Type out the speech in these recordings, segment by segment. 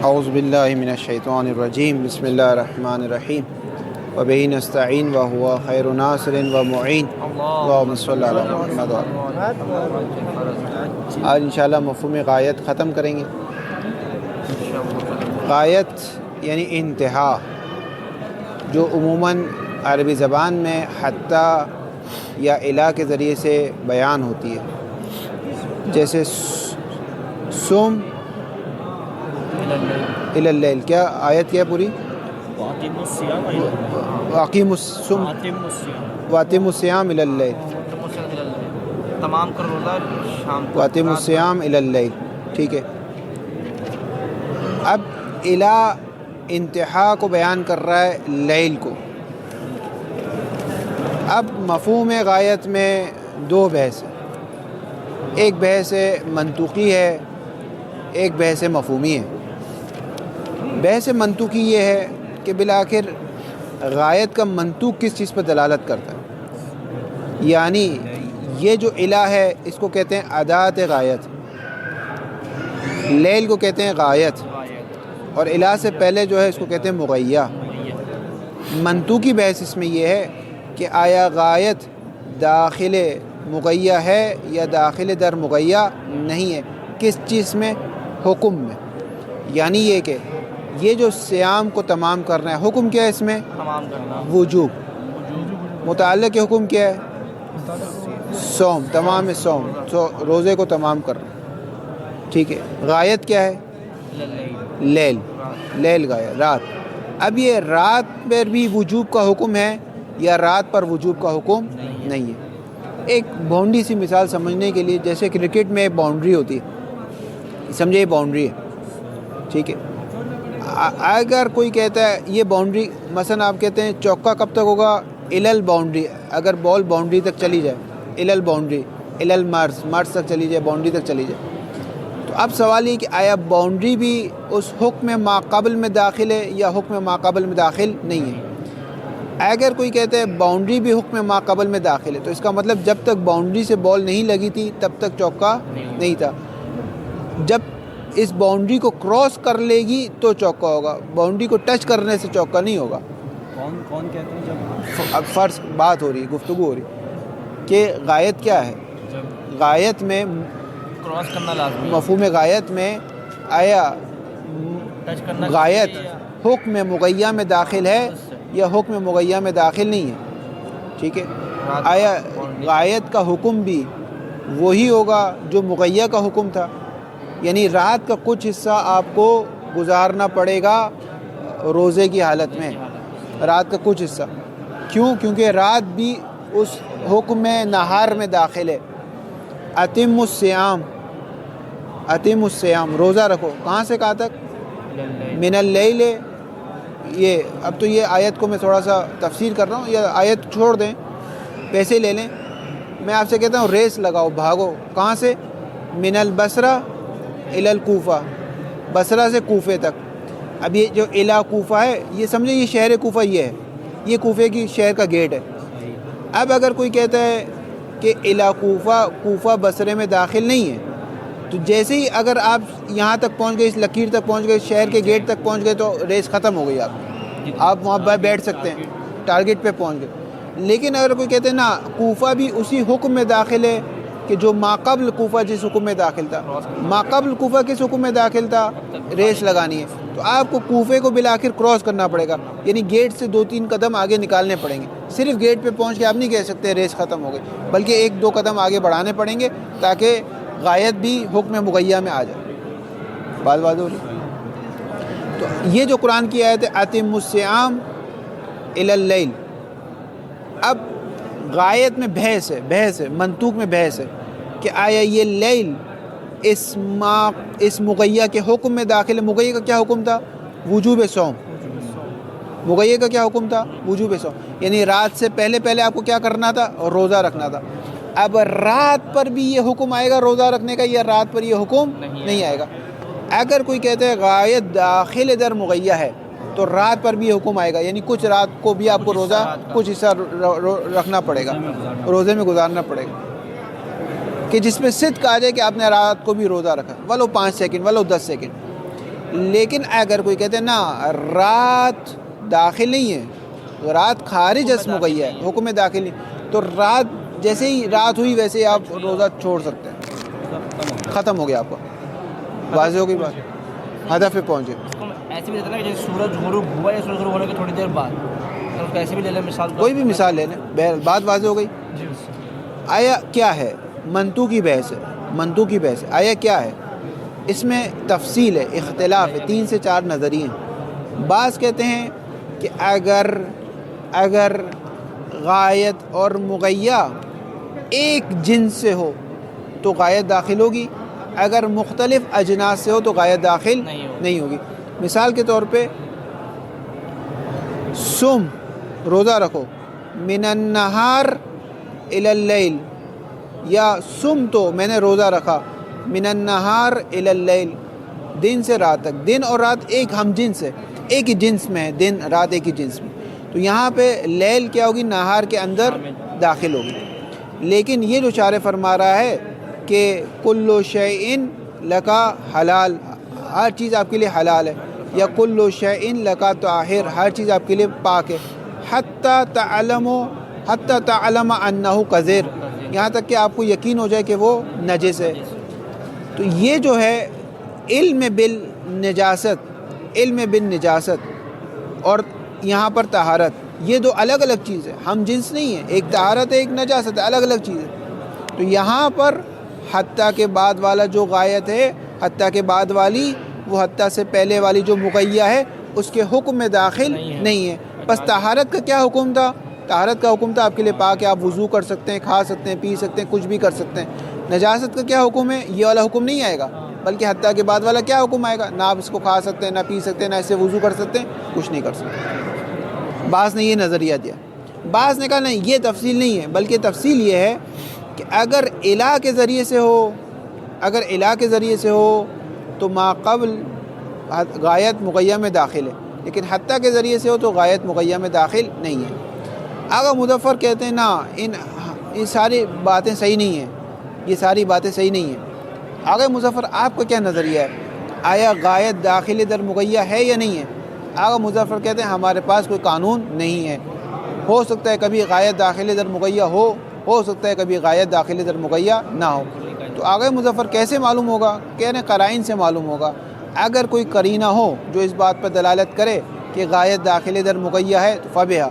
اعوذ باللہ من الشیطان الرجیم بسم اللہ الرحمن الرحیم وبہ نستعین وہو خیر ناصر ومعین اللہم صلی علی محمد۔ آج انشاءاللہ مفہوم غایت ختم کریں گے۔ غایت یعنی انتہا، جو عموماً عربی زبان میں حتی یا الی کے ذریعے سے بیان ہوتی ہے، جیسے سم الی اللیل۔ کیا آیت کیا ہے پوری؟ واقیم الصم واتم الصیام الی اللیل، تمام کر روزہ شام کو، واتم الصیام الی اللیل، ٹھیک ہے۔ اب الی انتہا کو بیان کر رہا ہے لیل کو۔ اب مفہوم غایت میں دو بحث ہیں، ایک بحث منطوقی ہے، ایک بحث مفہومی ہے۔ بحث منطوقی یہ ہے کہ بالآخر غایت کا منطوق کس چیز پر دلالت کرتا ہے، یعنی یہ جو الہ ہے اس کو کہتے ہیں ادات غایت، لیل کو کہتے ہیں غایت، اور الہ سے پہلے جو ہے اس کو کہتے ہیں مغیہ۔ منطوقی بحث اس میں یہ ہے کہ آیا غایت داخل مغیہ ہے یا داخل در مغیہ نہیں ہے، کس چیز میں؟ حکم میں۔ یعنی یہ کہ یہ جو صیام کو تمام کرنا ہے، حکم کیا ہے اس میں؟ تمام کرنا، وجوب۔ متعلق حکم کیا ہے؟ صوم، تمام صوم، روزے کو تمام کرنا، ٹھیک ہے۔ غایت کیا ہے؟ لیل، لیل غایت، رات۔ اب یہ رات پر بھی وجوب کا حکم ہے یا رات پر وجوب کا حکم نہیں ہے؟ ایک باؤنڈری سی مثال سمجھنے کے لیے، جیسے کرکٹ میں باؤنڈری ہوتی ہے، سمجھے یہ باؤنڈری ہے، ٹھیک ہے۔ اگر کوئی کہتا ہے یہ باؤنڈری، مثلا آپ کہتے ہیں چوکا کب تک ہوگا؟ الل باؤنڈری، اگر بال باؤنڈری تک چلی جائے، الل باؤنڈری، الل مرز تک چلی جائے، باؤنڈری تک چلی جائے، تو اب سوال یہ کہ آیا باؤنڈری بھی اس حکم ما قبل میں داخل ہے یا حکم ما قبل میں داخل نہیں ہے؟ اگر کوئی کہتا ہے باؤنڈری بھی حکم ما قبل میں داخل ہے، تو اس کا مطلب جب تک باؤنڈری سے بال نہیں لگی تھی تب تک چوکا نہیں تھا، جب اس باؤنڈری کو کراس کر لے گی تو چوکا ہوگا، باؤنڈری کو ٹچ کرنے سے چوکا نہیں ہوگا۔ کون کہتے ہیں جب اب فرض بات ہو رہی ہے، گفتگو ہو رہی کہ غایت کیا ہے؟ غایت میں کراس کرنا لازمی، مفہوم غایت میں آیا ٹچ کرنا غایت حکم مغیہ میں داخل ہے یا حکم مغیہ میں داخل نہیں ہے، ٹھیک ہے۔ آیا غایت کا حکم بھی وہی ہوگا جو مغیہ کا حکم تھا، یعنی رات کا کچھ حصہ آپ کو گزارنا پڑے گا روزے کی حالت میں، رات کا کچھ حصہ، کیوں؟ کیونکہ رات بھی اس حکم نہار میں داخل ہے۔ اتم الصیام، اتم الصیام، روزہ رکھو، کہاں سے کہاں تک؟ من اللیل۔ یہ اب تو یہ آیت کو میں تھوڑا سا تفسیر کر رہا ہوں، یا آیت چھوڑ دیں، پیسے لے لیں، میں آپ سے کہتا ہوں ریس لگاؤ، بھاگو، کہاں سے؟ من البصرہ الی الکوفہ، بصرہ سے کوفے تک۔ اب یہ جو الی کوفہ ہے، یہ سمجھے یہ شہر کوفہ یہ ہے، یہ کوفے کی شہر کا گیٹ ہے۔ اب اگر کوئی کہتا ہے کہ الی کوفہ، کوفہ بصرے میں داخل نہیں ہے، تو جیسے ہی اگر آپ یہاں تک پہنچ گئے، اس لکیر تک پہنچ گئے، شہر کے گیٹ تک پہنچ گئے، تو ریس ختم ہو گئی آپ وہاں بیٹھ سکتے ہیں، ٹارگیٹ پہ پہنچ گئے۔ لیکن اگر کوئی کہتے ہیں نا کوفہ بھی اسی حکم میں داخل ہے کہ جو ماقبل کوفہ جس حکم میں داخل تھا، ماقبل کوفہ کس حکم میں داخل تھا؟ ریس لگانی ہے، تو آپ کو کوفے کو بالآخر کراس کرنا پڑے گا، یعنی گیٹ سے 2-3 قدم آگے نکالنے پڑیں گے۔ صرف گیٹ پہ پہنچ کے آپ نہیں کہہ سکتے ریس ختم ہو گئی، بلکہ 1-2 قدم آگے بڑھانے پڑیں گے تاکہ غایت بھی حکم مغیہ میں آ جائے۔ بات ہو رہی؟ تو یہ جو قرآن کی آیت ہے اتم الصیام الی اللیل، اب غایت میں بحث ہے، منطوق میں بحث ہے کہ آیا یہ لیل اس مغیہ کے حکم میں داخل ہے۔ مغیہ کا کیا حکم تھا؟ وجوب صوم۔ مغیہ کا کیا حکم تھا؟ وجوب صوم، یعنی رات سے پہلے آپ کو کیا کرنا تھا؟ روزہ رکھنا تھا۔ اب رات پر بھی یہ حکم آئے گا روزہ رکھنے کا یا رات پر یہ حکم نہیں آئے گا؟ اگر کوئی کہتا ہے غایت داخل در مغیہ ہے تو رات پر بھی حکم آئے گا، یعنی کچھ رات کو بھی آپ کو روزہ کچھ حصہ رکھنا پڑے گا، روزے میں گزارنا پڑے گا، کہ جس میں صدق آ جائے کہ آپ نے رات کو بھی روزہ رکھا، ولو 5 سیکنڈ ولو 10 سیکنڈ۔ لیکن اگر کوئی کہتے ہیں نا رات داخل نہیں ہے، رات خارج از مغیّہ ہے، حکم داخل نہیں، تو رات جیسے ہی رات ہوئی ویسے ہی آپ روزہ چھوڑ سکتے ہیں، ختم ہو گیا آپ کا. واضح ہو گئی بات، ہدف پہ پہنچے. ایسے بھی دیتے ہیں نا کہ جیسے سورج غروب ہوا یا سورج غروب ہونے کے تھوڑی دیر بعد، اس کو ایسے بھی لے لیں مثال. کوئی بھی مثال لے لیں، بہرحال بات واضح ہو گئی. جی آیا کیا ہے منطوق کی بحث ہے، منطوق کی بحث ہے. آیا کیا ہے، اس میں تفصیل ہے، اختلاف ہے، 3 سے 4 نظریے ہیں. بعض کہتے ہیں کہ اگر غایت اور مغیّہ ایک جنس سے ہو تو غایت داخل ہوگی، اگر مختلف اجناس سے ہو تو غایت داخل نہیں ہوگی. مثال کے طور پہ سم، روزہ رکھو، من النہار الی اللیل، یا سم تو میں نے روزہ رکھا من النہار الی اللیل، دن سے رات تک. دن اور رات ایک ہم جنس ہے، ایک ہی جنس میں ہے، دن رات ایک ہی جنس میں. تو یہاں پہ لیل کیا ہوگی، نہار کے اندر داخل ہوگی. لیکن یہ جو شارح فرما رہا ہے کہ کل شیء لکا حلال، ہر چیز آپ کے لیے حلال ہے، یا کل شیء لکا طاہر، ہر چیز آپ کے لیے پاک ہے، حتی تعلم انہ قذر، یہاں تک کہ آپ کو یقین ہو جائے کہ وہ نجس ہے. تو یہ جو ہے علم بالنجاست اور یہاں پر طہارت، یہ دو الگ الگ چیز ہے، ہم جنس نہیں ہے. ایک طہارت ہے، ایک نجاست ہے، الگ الگ چیز ہے. تو یہاں پر حتیٰ کے بعد والا جو غایت ہے، حتیٰ کے بعد والی، وہ حتیٰ سے پہلے والی جو مغیّہ ہے اس کے حکم میں داخل نہیں ہے. بس طہارت کا کیا حکم تھا؟ طہارت کا حکم تھا آپ کے لیے پاک ہے، آپ وضو کر سکتے ہیں، کھا سکتے ہیں، پی سکتے ہیں، کچھ بھی کر سکتے ہیں. نجاست کا کیا حکم ہے؟ یہ والا حکم نہیں آئے گا، بلکہ حتیٰ کے بعد والا کیا حکم آئے گا؟ نہ آپ اس کو کھا سکتے ہیں، نہ پی سکتے ہیں، نہ اس سے وضو کر سکتے ہیں، کچھ نہیں کر سکتے. بعض نے یہ نظریہ دیا، بعض نے کہا نہیں، یہ تفصیل نہیں ہے، بلکہ تفصیل یہ ہے کہ اگر الہ کے ذریعے سے ہو تو ما قبل غایت مغیّہ میں داخل ہے، لیکن حتیٰ کے ذریعے سے ہو تو غایت مغیّہ میں داخل نہیں ہے. آغا مظفر کہتے ہیں نا ان ساری باتیں صحیح نہیں ہیں، یہ ساری باتیں صحیح نہیں ہیں. آغا مظفر آپ کا کیا نظریہ ہے؟ آیا غایت داخل در مغیّہ ہے یا نہیں ہے؟ آغا مظفر کہتے ہیں ہمارے پاس کوئی قانون نہیں ہے، ہو سکتا ہے کبھی غایت داخل در مغیّہ ہو سکتا ہے کبھی غایت داخل در مغیّہ نہ ہو. تو آغا مظفر کیسے معلوم ہوگا؟ کہہ رہے ہیں قرائن سے معلوم ہوگا. اگر کوئی قرینہ ہو جو اس بات پر دلالت کرے کہ غایت داخل در مغیّہ ہے تو فبہا،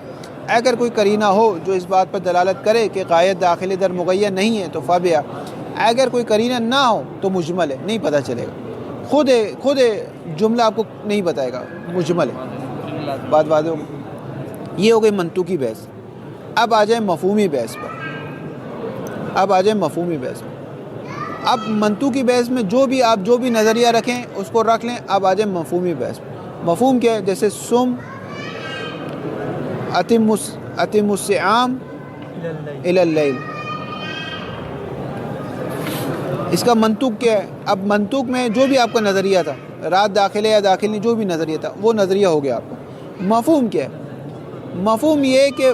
اگر کوئی قرینہ ہو جو اس بات پر دلالت کرے کہ غایت داخل در مغیّہ نہیں ہے تو فبہا، اگر کوئی قرینہ نہ ہو تو مجمل ہے، نہیں پتہ چلے گا، خود جملہ آپ کو نہیں بتائے گا، مجمل ہے. بات واضح ہو گئی. یہ ہو گئی منطوقی بحث. اب آ جائیں مفہومی بحث پر. اب منطوقی بحث میں جو بھی نظریہ رکھیں اس کو رکھ لیں. اب آ جائیں مفہومی بحث. مفہوم کیا ہے؟ جیسے سم اتم الصیام الی اللیل، اس کا منطوق کیا ہے؟ اب منطوق میں جو بھی آپ کا نظریہ تھا، رات داخل ہے یا داخل نہیں، جو بھی نظریہ تھا وہ نظریہ ہو گیا آپ کا. مفہوم کیا ہے؟ مفہوم یہ ہے کہ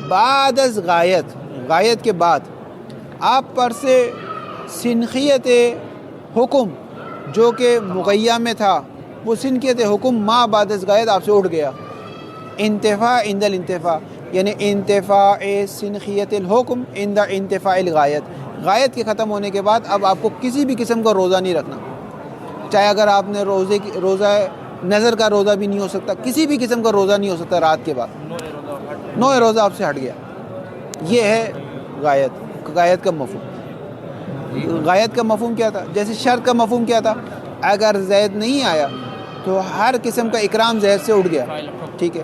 بعد از غایت کے بعد آپ پر سے سنخیت حکم جو کہ مغیّہ میں تھا، وہ سنخیت حکم ما بعد از غایت آپ سے اٹھ گیا. انتفاع عند الانتفاع، یعنی انتفاع سنخیت الحکم عند انتفاع الغایت. غایت کے ختم ہونے کے بعد اب آپ کو کسی بھی قسم کا روزہ نہیں رکھنا، چاہے اگر آپ نے روزہ نظر کا روزہ بھی نہیں ہو سکتا، کسی بھی قسم کا روزہ نہیں ہو سکتا رات کے بعد، نو روزہ آپ سے ہٹ گیا. یہ ہے غایت کا مفہوم. غایت کا مفہوم کیا تھا؟ جیسے شرط کا مفہوم کیا تھا؟ اگر زید نہیں آیا تو ہر قسم کا اکرام زید سے اٹھ گیا، ٹھیک ہے.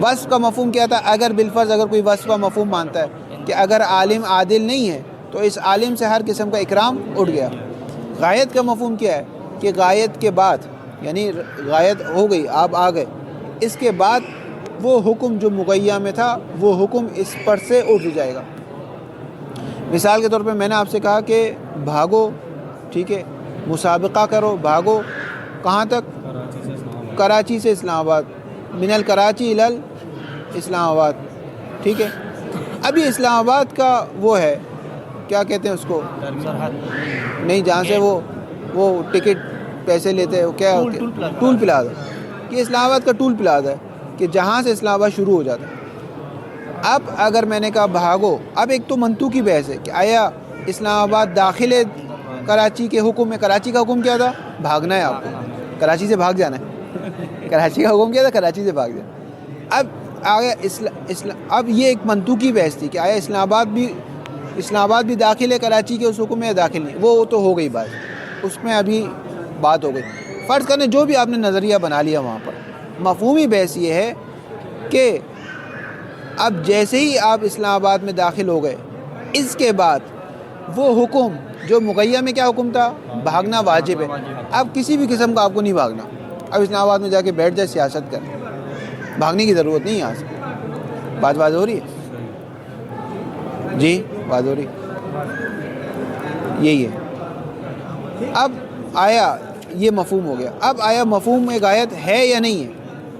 وصف کا مفہوم کیا تھا؟ اگر بالفرض اگر کوئی وصف کا مفہوم مانتا ہے کہ اگر عالم عادل نہیں ہے تو اس عالم سے ہر قسم کا اکرام اٹھ گیا. غایت کا مفہوم کیا ہے؟ کہ غایت کے بعد، یعنی غایت ہو گئی، آپ آ گئے، اس کے بعد وہ حکم جو مغیّہ میں تھا وہ حکم اس پر سے اٹھ جائے گا. مثال کے طور پہ میں نے آپ سے کہا کہ بھاگو، ٹھیک ہے، مسابقہ کرو، بھاگو کہاں تک؟ کراچی سے اسلام آباد، من الکراچی الی اسلام آباد، ٹھیک ہے. ابھی اسلام آباد کا وہ ہے، کیا کہتے ہیں اس کو، نہیں، جہاں سے وہ ٹکٹ پیسے لیتے ہیں کیا ٹول پلازا. یہ اسلام آباد کا ٹول پلازا ہے کہ جہاں سے اسلام آباد شروع ہو جاتا ہے. اب اگر میں نے کہا بھاگو, اب ایک تو منطقی بحث ہے کہ آیا اسلام آباد داخل کراچی کے حکم میں, کراچی کا حکم کیا تھا؟ بھاگنا ہے آپ کو, کراچی سے بھاگ جانا ہے. کراچی کا حکم کیا تھا؟ کراچی سے بھاگ جانا. اب آیا اب یہ ایک منطقی بحث تھی کہ آیا اسلام آباد بھی داخل ہے کراچی کے اس حکم میں یا داخل نہیں. وہ تو ہو گئی بات, اس میں ابھی بات ہو گئی. فرض کرنے جو بھی آپ نے نظریہ بنا لیا وہاں پر, مفہومی بحث یہ ہے کہ اب جیسے ہی آپ اسلام آباد میں داخل ہو گئے, اس کے بعد وہ حکم جو مغیّہ میں کیا حکم تھا؟ بھاگنا واجب ہے. اب کسی بھی قسم کا آپ کو نہیں بھاگنا. اب اسلام آباد میں جا کے بیٹھ جائے سیاست کر, بھاگنے کی ضرورت نہیں. یہاں سے بات ہو رہی ہے جی, بات ہو رہی یہی ہے. اب آیا یہ مفہوم ہو گیا. اب آیا مفہوم ایک آیت ہے یا نہیں ہے,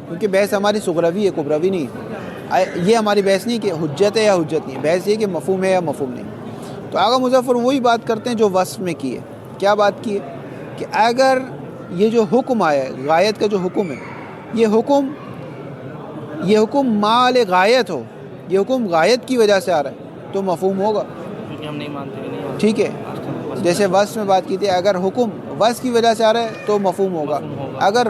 کیونکہ بحث ہماری صغروی ہے, کبروی نہیں ہے. یہ ہماری بحث نہیں کہ حجت ہے یا حجت نہیں, بحث یہ کہ مفہوم ہے یا مفہوم نہیں. تو آغا مظفر وہی بات کرتے ہیں جو وصف میں کی ہے. کیا بات کی ہے کہ اگر یہ جو حکم آیا ہے, غایت کا جو حکم ہے, یہ حکم مال غایت ہو, یہ حکم غایت کی وجہ سے آ رہا ہے تو مفہوم ہوگا, کیونکہ ہم نہیں مانتے. ٹھیک ہے. جیسے وصف میں بات کی تھی, اگر حکم وصف کی وجہ سے آ رہا ہے تو مفہوم ہوگا. اگر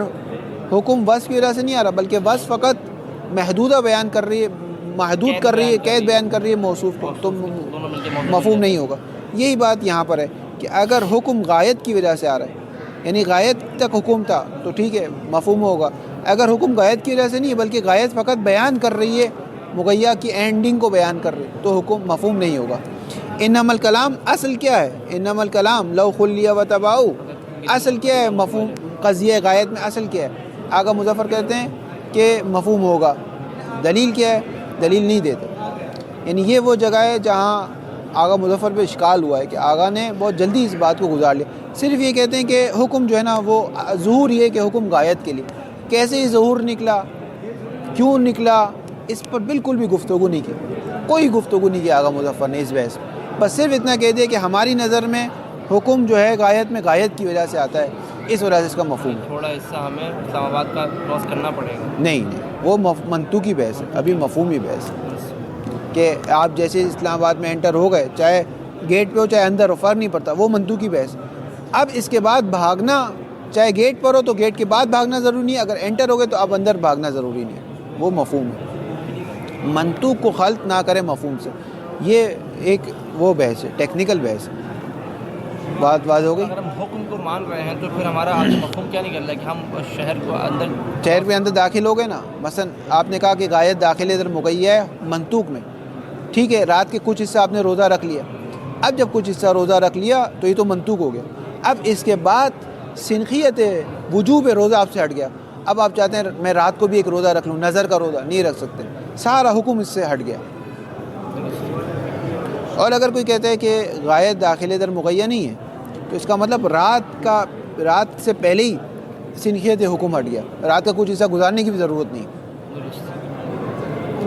حکم وصف کی وجہ سے نہیں آ رہا بلکہ وصف فقط محدودہ بیان کر رہی ہے, محدود کر رہی ہے, قید بیان کر رہی ہے موصوف کو, تو مفہوم نہیں ہوگا. یہی بات یہاں پر ہے کہ اگر حکم غایت کی وجہ سے آ رہا ہے, یعنی غایت تک حکم تھا تو ٹھیک ہے مفہوم ہوگا. اگر حکم غایت کی وجہ سے نہیں ہے بلکہ غایت فقط بیان کر رہی ہے, مغیّہ کی اینڈنگ کو بیان کر رہی ہے, تو حکم مفہوم نہیں ہوگا. انما الکلام اصل کیا ہے؟ انما الکلام لو خلیہ و تباؤ, اصل کیا ہے مفہوم قضیہ غایت میں؟ اصل کیا ہے؟ آغا مظفر کہتے ہیں کہ مفہوم ہوگا. دلیل کیا ہے؟ دلیل نہیں دیتے. یعنی یہ وہ جگہ ہے جہاں آغا مظفر پہ اشکال ہوا ہے کہ آغا نے بہت جلدی اس بات کو گزار لیا. صرف یہ کہتے ہیں کہ حکم جو ہے نا وہ ظہور یہ کہ حکم غایت کے لیے. کیسے یہ ظہور نکلا, کیوں نکلا, اس پر بالکل بھی گفتگو نہیں کی, کوئی گفتگو نہیں کی آغا مظفر نے اس بحث. بس صرف اتنا کہہ دیا کہ ہماری نظر میں حکم جو ہے غایت میں غایت کی وجہ سے آتا ہے, اس وجہ سے اس کا مفہوم. تھوڑا حصہ ہمیں اسلام آباد کا کراس کرنا پڑے گا. نہیں, وہ منطقی بحث ہے, ابھی مفہومی بحث ہے کہ آپ جیسے اسلام آباد میں انٹر ہو گئے, چاہے گیٹ پہ ہو چاہے اندر ہو, فرق نہیں پڑتا, وہ منطقی بحث. اب اس کے بعد بھاگنا, چاہے گیٹ پر ہو تو گیٹ کے بعد بھاگنا ضروری نہیں ہے, اگر انٹر ہو گئے تو اب اندر بھاگنا ضروری نہیں ہے, وہ مفہوم ہے. منطق کو خلط نہ کرے مفہوم سے, یہ ایک وہ بحث ہے, ٹیکنیکل بحث ہے. بات ہو گئی. اگر ہم حکم کو مان رہے ہیں تو پھر ہمارا مفہوم کیا نکل رہا ہے کہ ہم شہر کو اندر, شہر پہ اندر داخل ہو گئے نا. مثلا آپ نے کہا کہ غایت داخل ادھر مغیّہ ہے منطوق میں, ٹھیک ہے, رات کے کچھ حصہ آپ نے روزہ رکھ لیا. اب جب کچھ حصہ روزہ رکھ لیا تو یہ تو منطوق ہو گیا. اب اس کے بعد سنخیت وجوب روزہ آپ سے ہٹ گیا. اب آپ چاہتے ہیں میں رات کو بھی ایک روزہ رکھ لوں, نظر کا روزہ نہیں رکھ سکتے, سارا حکم اس سے ہٹ گیا. اور اگر کوئی کہتا ہے کہ غایت داخل ادھر مغیّہ نہیں ہے تو اس کا مطلب رات سے پہلے ہی سنخیت حکم ہٹ گیا, رات کا کچھ حصہ گزارنے کی بھی ضرورت نہیں.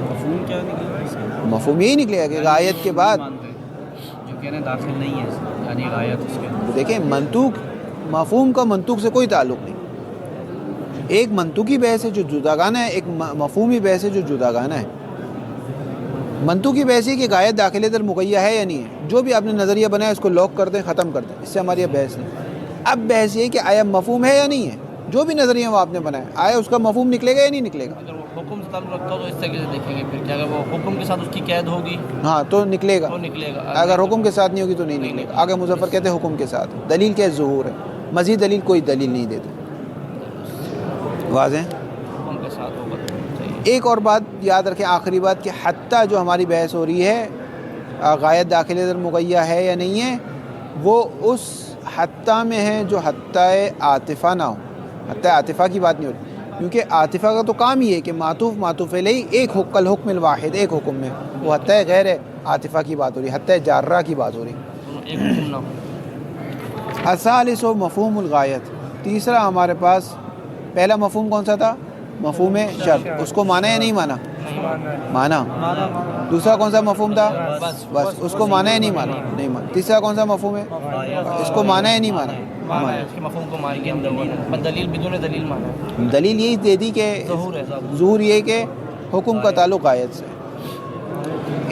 مفہوم کیا نکلے؟ مفہوم یہی نکلے گا کہ غایت کے بعد جو کہنے داخل نہیں ہے, یعنی غایت اس کے دیکھیں منطوق, مفہوم کا منطوق سے کوئی تعلق نہیں. ایک منطقی بحث ہے جو جداگانہ ہے, ایک مفہومی بحث ہے جو جداگانہ ہے. منطقی بحث ہے کہ غایت داخل ادھر مغیّہ ہے یا نہیں ہے, جو بھی آپ نے نظریہ بنایا اس کو لاک کر دیں, ختم کر دیں, اس سے ہماری بحث نہیں. اب بحث یہ کہ آیا مفہوم ہے یا نہیں ہے, جو بھی نظریہ وہ آپ نے بنایا آیا اس کا مفہوم نکلے گا یا نہیں نکلے گا. اگر وہ حکم سے تعلق رکھتا ہو تو اس طریقے سے دیکھیں گے پھر کہ اگر وہ حکم کے ساتھ اس کی قید ہوگی ہاں تو نکلے گا, تو نکلے گا, اگر حکم کے ساتھ نہیں ہوگی تو نہیں نکلے گا. آگے مظفر کہتے ہیں حکم کے ساتھ. دلیل کیا ظہور ہے, مزید دلیل کوئی دلیل نہیں دیتے. واضح. حکم کے ساتھ ہوگا. ایک اور بات یاد رکھیں, آخری بات, کہ حتیٰ جو ہماری بحث ہو رہی ہے غایت داخل ادھر مغیّہ ہے یا نہیں ہے, وہ اس حتیٰ میں ہے جو حتیٰ عاطفہ نہ ہو. حتیٰ عاطفہ کی بات نہیں ہو رہی, کیونکہ عاطفہ کا تو کام ہی ہے کہ معطوف علیہ ایک الحکم الواحد, ایک حکم میں, وہ حتیٰ غیر عاطفہ کی بات ہو رہی, حتیٰ جارہ کی بات ہو رہی. ایک حکم نہ ہو. الثالث مفہوم الغایت. تیسرا ہمارے پاس, پہلا مفہوم کون سا تھا؟ مفہوم شرط. اس کو مانا یا نہیں مانا؟ مانا. دوسرا کون سا مفہوم تھا؟ بس اس کو مانا ہے نہیں مانا، نہیں مانا. تیسرا کون سا مفہوم ہے؟ اس کو مانا ہے نہیں مانا، مانا ہے، اس کے مفہوم کو مان کے دلیل بدون دلیل مانا. دلیل یہی دے دی کہ ظہور ہے. ظہور یہ کہ حکم کا تعلق غایت سے.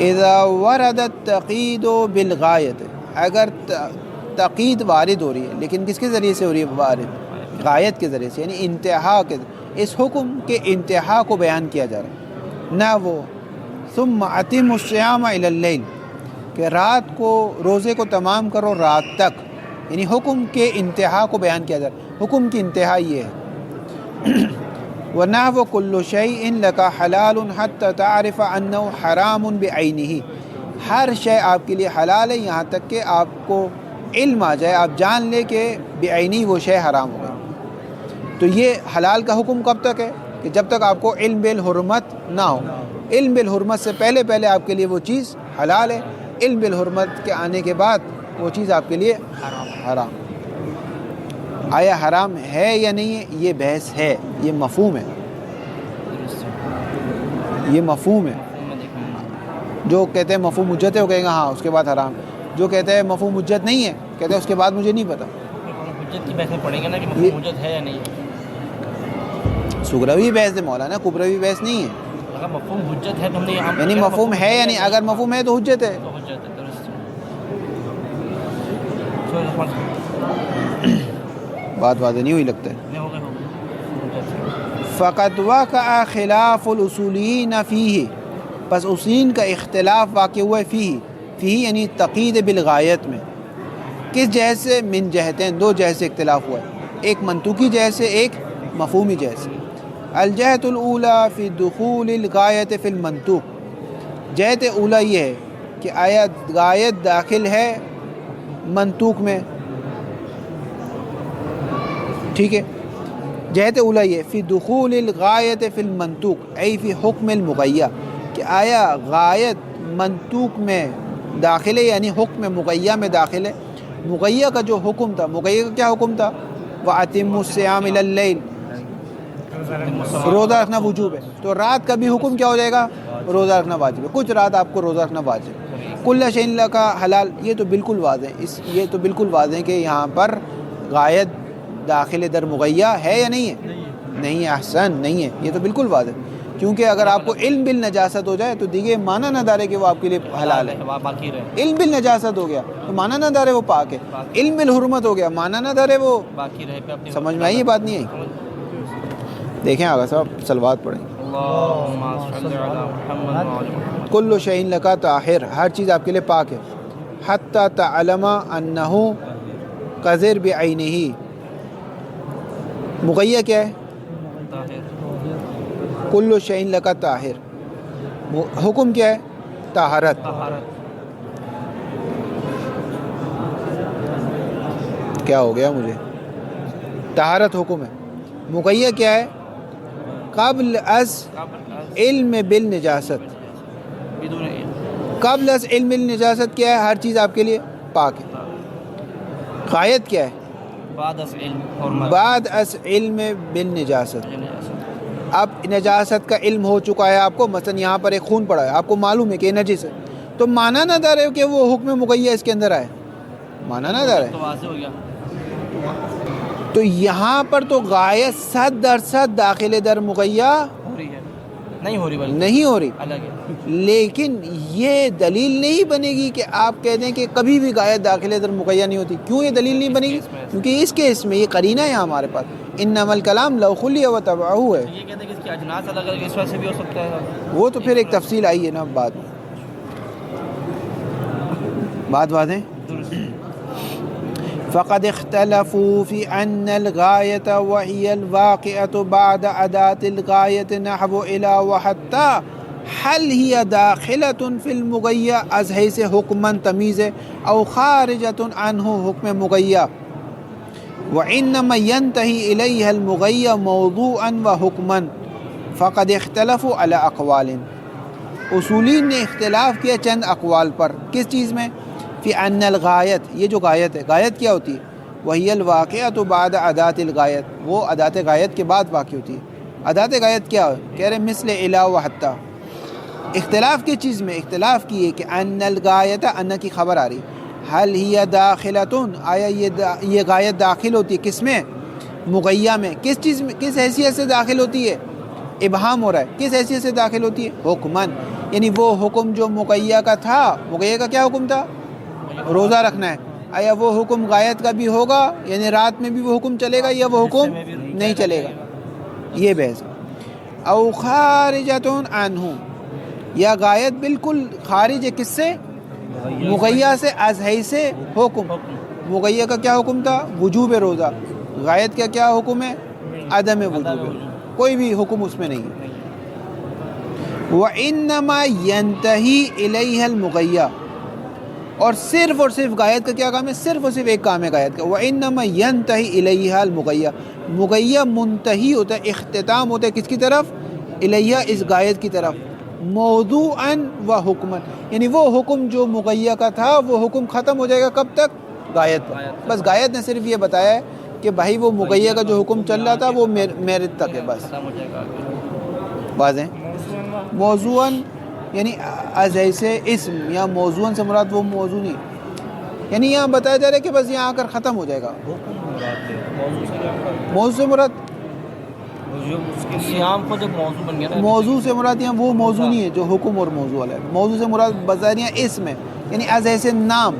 اذا ورد التقید بالغایت، اگر تقید وارد ہو رہی ہے، لیکن کس کے ذریعے سے ہو رہی ہے؟ وارد غایت کے ذریعے سے، یعنی انتہا کے، اس حکم کے انتہا کو بیان کیا جا رہا ہے. نہ وہ ثم اتم الصیام الی اللیل، کہ رات کو روزے کو تمام کرو رات تک، یعنی حکم کے انتہا کو بیان کیا جا رہا ہے. حکم کی انتہا یہ ہے. وَنَحْوَ كُلُّ شَيْءٍ لَكَ حَلَالٌ حَتَّى تَعْرِفَ أَنَّهُ حَرَامٌ بِعَيْنِهِ، ہر شے آپ کے لیے حلال ہے یہاں تک کہ آپ کو علم آ جائے، آپ جان لے کہ بعینی وہ شے حرام ہو گئی. تو یہ حلال کا حکم کب تک ہے؟ کہ جب تک آپ کو علم بالحرمت نہ ہو. علم بالحرمت سے پہلے پہلے آپ کے لیے وہ چیز حلال ہے، علم بالحرمت کے آنے کے بعد وہ چیز آپ کے لیے حرام. آیا حرام ہے یا نہیں ہے، یہ بحث ہے، یہ مفہوم ہے، یہ مفہوم ہے. جو کہتے ہیں مفہوم حجت ہے وہ کہیں گا ہاں اس کے بعد حرام. جو کہتے ہیں مفہوم حجت نہیں ہے کہتے ہیں اس کے بعد مجھے نہیں پتہ. حجت کی بحث میں پڑھیں گے نا کہ مفہوم حجت ہے یا نہیں ہے. سغروی بحث ہے مولانا، کبروی بحث نہیں ہے. اگر مفہوم حجت ہے تو ہم نے یہاں یعنی مفہوم ہے یا نہیں، اگر مفہوم ہے تو حجت ہے. تو حجت ہے. درست. بات واضح نہیں ہوئی لگتا ہے. نہیں ہو گئے فقط وقع خلاف الاصولین فیہ، پس اصولین کا اختلاف واقع ہوا ہے فیہ یعنی تقید بالغایت میں. کس جہت سے؟ من جہتین، دو جہت سے اختلاف ہوا ہے، ایک منطوقی جہت سے، ایک مفہومی جہت سے. الجہت الاولی فی دخول الغایت فی المنطوق، جہت اولا یہ ہے کہ آیا غایت داخل ہے منطوق میں. ٹھیک ہے، جہت اولا یہ فی دخول الغایت فی المنطوق ای فی حکم المغیہ، کہ آیا غایت منطوق میں داخل ہے یعنی حکم مغیہ میں داخل ہے. مغیہ کا جو حکم تھا، مغیہ کا کیا حکم تھا؟ وَأَتِمُّ الصِّيَامَ إِلَى اللَّيْلِ، روزہ رکھنا وجوب ہے. تو رات کا بھی حکم کیا ہو جائے گا؟ روزہ رکھنا واجب ہے. کچھ رات آپ کو روزہ رکھنا واجب ہے. کل شیء لک حلال، یہ تو بالکل واضح ہے، یہ تو بالکل واضح ہے کہ یہاں پر غایت داخل در مغیہ ہے یا نہیں ہے؟ نہیں ہے. احسن، نہیں ہے، یہ تو بالکل واضح ہے. کیونکہ اگر آپ کو علم بالنجاست ہو جائے تو دیکھیے مانا نہ دارے کہ وہ آپ کے لیے حلال ہے. باقی رہے. علم بالنجاست ہو گیا تو مانا نہ دارے وہ پاک ہے. علم بالحرمت ہو گیا، مانا نہ دارے وہ باقی رہے پہ اپنی سمجھ میں آئی؟ یہ بات نہیں آئی. دیکھیں آگا صاحب صلوات پڑھیں. اللہم صلی علی محمد وعلی محمد. کل شیء لک طاہر، ہر چیز آپ کے لیے پاک ہے. حتی تعلم انہ قذر بعینہ، مغیہ کیا ہے؟ کل شیء لک طاہر، حکم کیا ہے؟ طہارت. کیا ہو گیا مجھے؟ طہارت حکم ہے. مغیہ کیا ہے؟ قبل از علم بالنجاست. قبل از علم بالنجاست کیا ہے؟ ہر چیز آپ کے لیے پاک ہے. غایت کیا ہے؟ بعد از علم بالنجاست. اب نجاست کا علم ہو چکا ہے آپ کو، مثلا یہاں پر ایک خون پڑا ہے، آپ کو معلوم ہے کہ یہ نجس ہے، تو مانا نہ دار ہے کہ وہ حکم مغیہ اس کے اندر آئے. مانا نہ دار ہے. تو یہاں پر تو غایت 100% داخل در مغیہ نہیں ہو رہی، نہیں ہو رہی. الگ ہے. لیکن یہ دلیل نہیں بنے گی کہ آپ کہہ دیں کہ کبھی بھی غایت داخل در مغیہ نہیں ہوتی. کیوں یہ دلیل نہیں بنے گی؟ کیونکہ اس کیس میں یہ قرینہ ہے ہمارے پاس، انما الکلام لو خلی و تبعہ ہے. یہ کہتے ہیں کہ اس کی اجناس الگ الگ، اس وجہ سے بھی ہو سکتا ہے. وہ تو پھر ایک تفصیل آئی ہے نا بعد میں. بات ہے. فقد اختلفوا في أن الغاية وهي الواقعة بعد أداة الغاية نحو إلى وحتى هل هي داخلة في المغية از حيث حكما تمييز أو خارجة عنه حكم مغية، وإنما ينتهي إليها المغية موضوعا وحكما. فقد اختلفوا على أقوال، اصولین نے اختلاف کیا چند اقوال پر. کس چیز میں؟ فی ان الغایت، یہ جو غایت ہے، غایت کیا ہوتی ہے؟ وہی الواقعۃ بعد ادات الغایت، وہ ادات غایت کے بعد واقع ہوتی ہے. ادات غایت کیا ہے؟ کہہ رہے مثل الی و حتی، اختلاف کس چیز میں؟ اختلاف کی ہے کہ ان الغایت، ان کی خبر آ رہی، حل ہی داخلتن، آیا یہ غایت داخل ہوتی ہے کس میں؟ مغیہ میں. کس چیز میں، کس حیثیت سے داخل ہوتی ہے؟ ابہام ہو رہا ہے، کس حیثیت سے داخل ہوتی ہے؟ حکمن، یعنی وہ حکم جو مغیہ کا تھا. مغیہ کا کیا حکم تھا؟ روزہ رکھنا ہے. آیا وہ حکم غایت کا بھی ہوگا، یعنی رات میں بھی وہ حکم چلے گا، یا وہ حکم نہیں چلے گا؟ یہ بحث. او خارجۃ عنہ، یا غایت بالکل خارج ہے کس سے؟ مغیہ سے. از حیث حکم، مغیہ کا کیا حکم تھا؟ وجوب روزہ. غایت کا کیا حکم ہے؟ عدم وجوب. کوئی بھی حکم اس میں نہیں ہے. وَإِنَّمَا يَنْتَهِي إِلَيْهَا الْمُغَيَّةُ، اور صرف غایت کا کیا کام ہے؟ صرف اور صرف ایک کام ہے غایت کا. وَإِنَّمَا يَنْتَهِي إِلَيْهَا الْمُغَيَّةُ، مغیہ منتہی ہوتا ہے، اختتام ہوتا ہے کس کی طرف؟ الیہ، اس غایت کی طرف. موضوعاً و حکماً، یعنی وہ حکم جو مغیہ کا تھا وہ حکم ختم ہو جائے گا کب تک؟ غایت پر. بس غایت نے صرف یہ بتایا ہے کہ بھائی وہ مغیہ کا جو حکم چل رہا تھا وہ میرے تک ہے بس. واضح. موضوعاً یعنی از ایسے اسم، یا موضوعاً سے مراد وہ موضوع نہیں، یعنی یہاں بتایا جا رہا ہے کہ بس یہاں آ کر ختم ہو جائے گا. موضوع سے مراد سیام کو جب موضوع بن گیا نا، موضوع سے مراد یہاں وہ موضوع نہیں ہے جو حکم اور موضوع والا ہے. موضوع سے مراد بظاہر یہاں اسم ہے، یعنی از ایسے نام،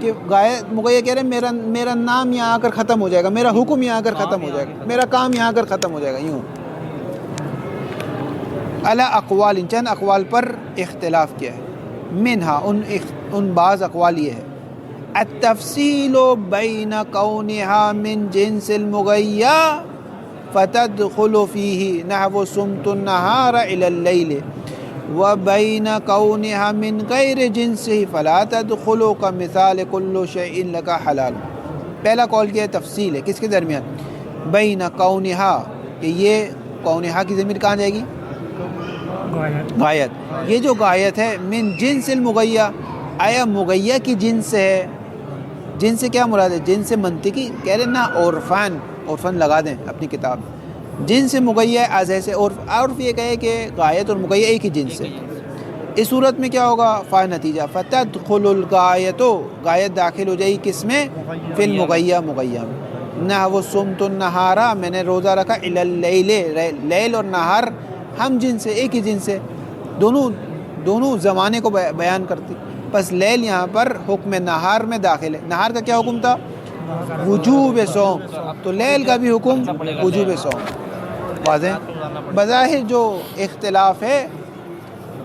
کہ غایت مغیہ کہہ رہے ہیں میرا نام یہاں آ کر ختم ہو جائے گا، میرا حکم یہاں آ کر ختم ہو جائے گا، میرا کام یہاں آ کر ختم ہو جائے گا. یوں علی اقوال، چند اقوال پر اختلاف کیا ہے. منہا، ان بعض اقوال یہ ہے، التفصیل بین کونہا من جنس المغیہ فتدخل فیہ نحو صمت النہار الی اللیل، وبین کونہا من غیر جنسہ فلا تدخل کمثال کل شیء لک حلال. پہلا قول کیا ہے؟ تفصیل ہے. کس کے درمیان؟ بین کونہا، کہ یہ کونہا کی ضمیر کہاں جائے گی؟ غایت. یہ جو غایت ہے من جنس المغیہ، آیا مغیہ کی جنس سے ہے؟ جنس سے کیا مراد ہے؟ جنس سے منطقی کہہ رہے نا، عرفاً لگا دیں اپنی کتاب. جنس مغیہ از ایسے عرف یہ کہے کہ غایت اور مغیہ ایک ہی جنس ہے. اس صورت میں کیا ہوگا؟ فا نتیجہ فتدخل الغایت، غایت داخل ہو جائے گی کس میں؟ فی المغیہ، مغیہ میں. نحو صمت النہار، میں نے روزہ رکھا، الی اللیل، لیل اور نہار ہم جنس سے، ایک ہی جنس سے، دونوں زمانے کو بیان کرتی. بس لیل یہاں پر حکم نہار میں داخل ہے. نہار کا کیا حکم تھا؟ وجوب صوم، تو لیل کا بھی حکم وجوب صوم. واضح. بظاہر جو اختلاف ہے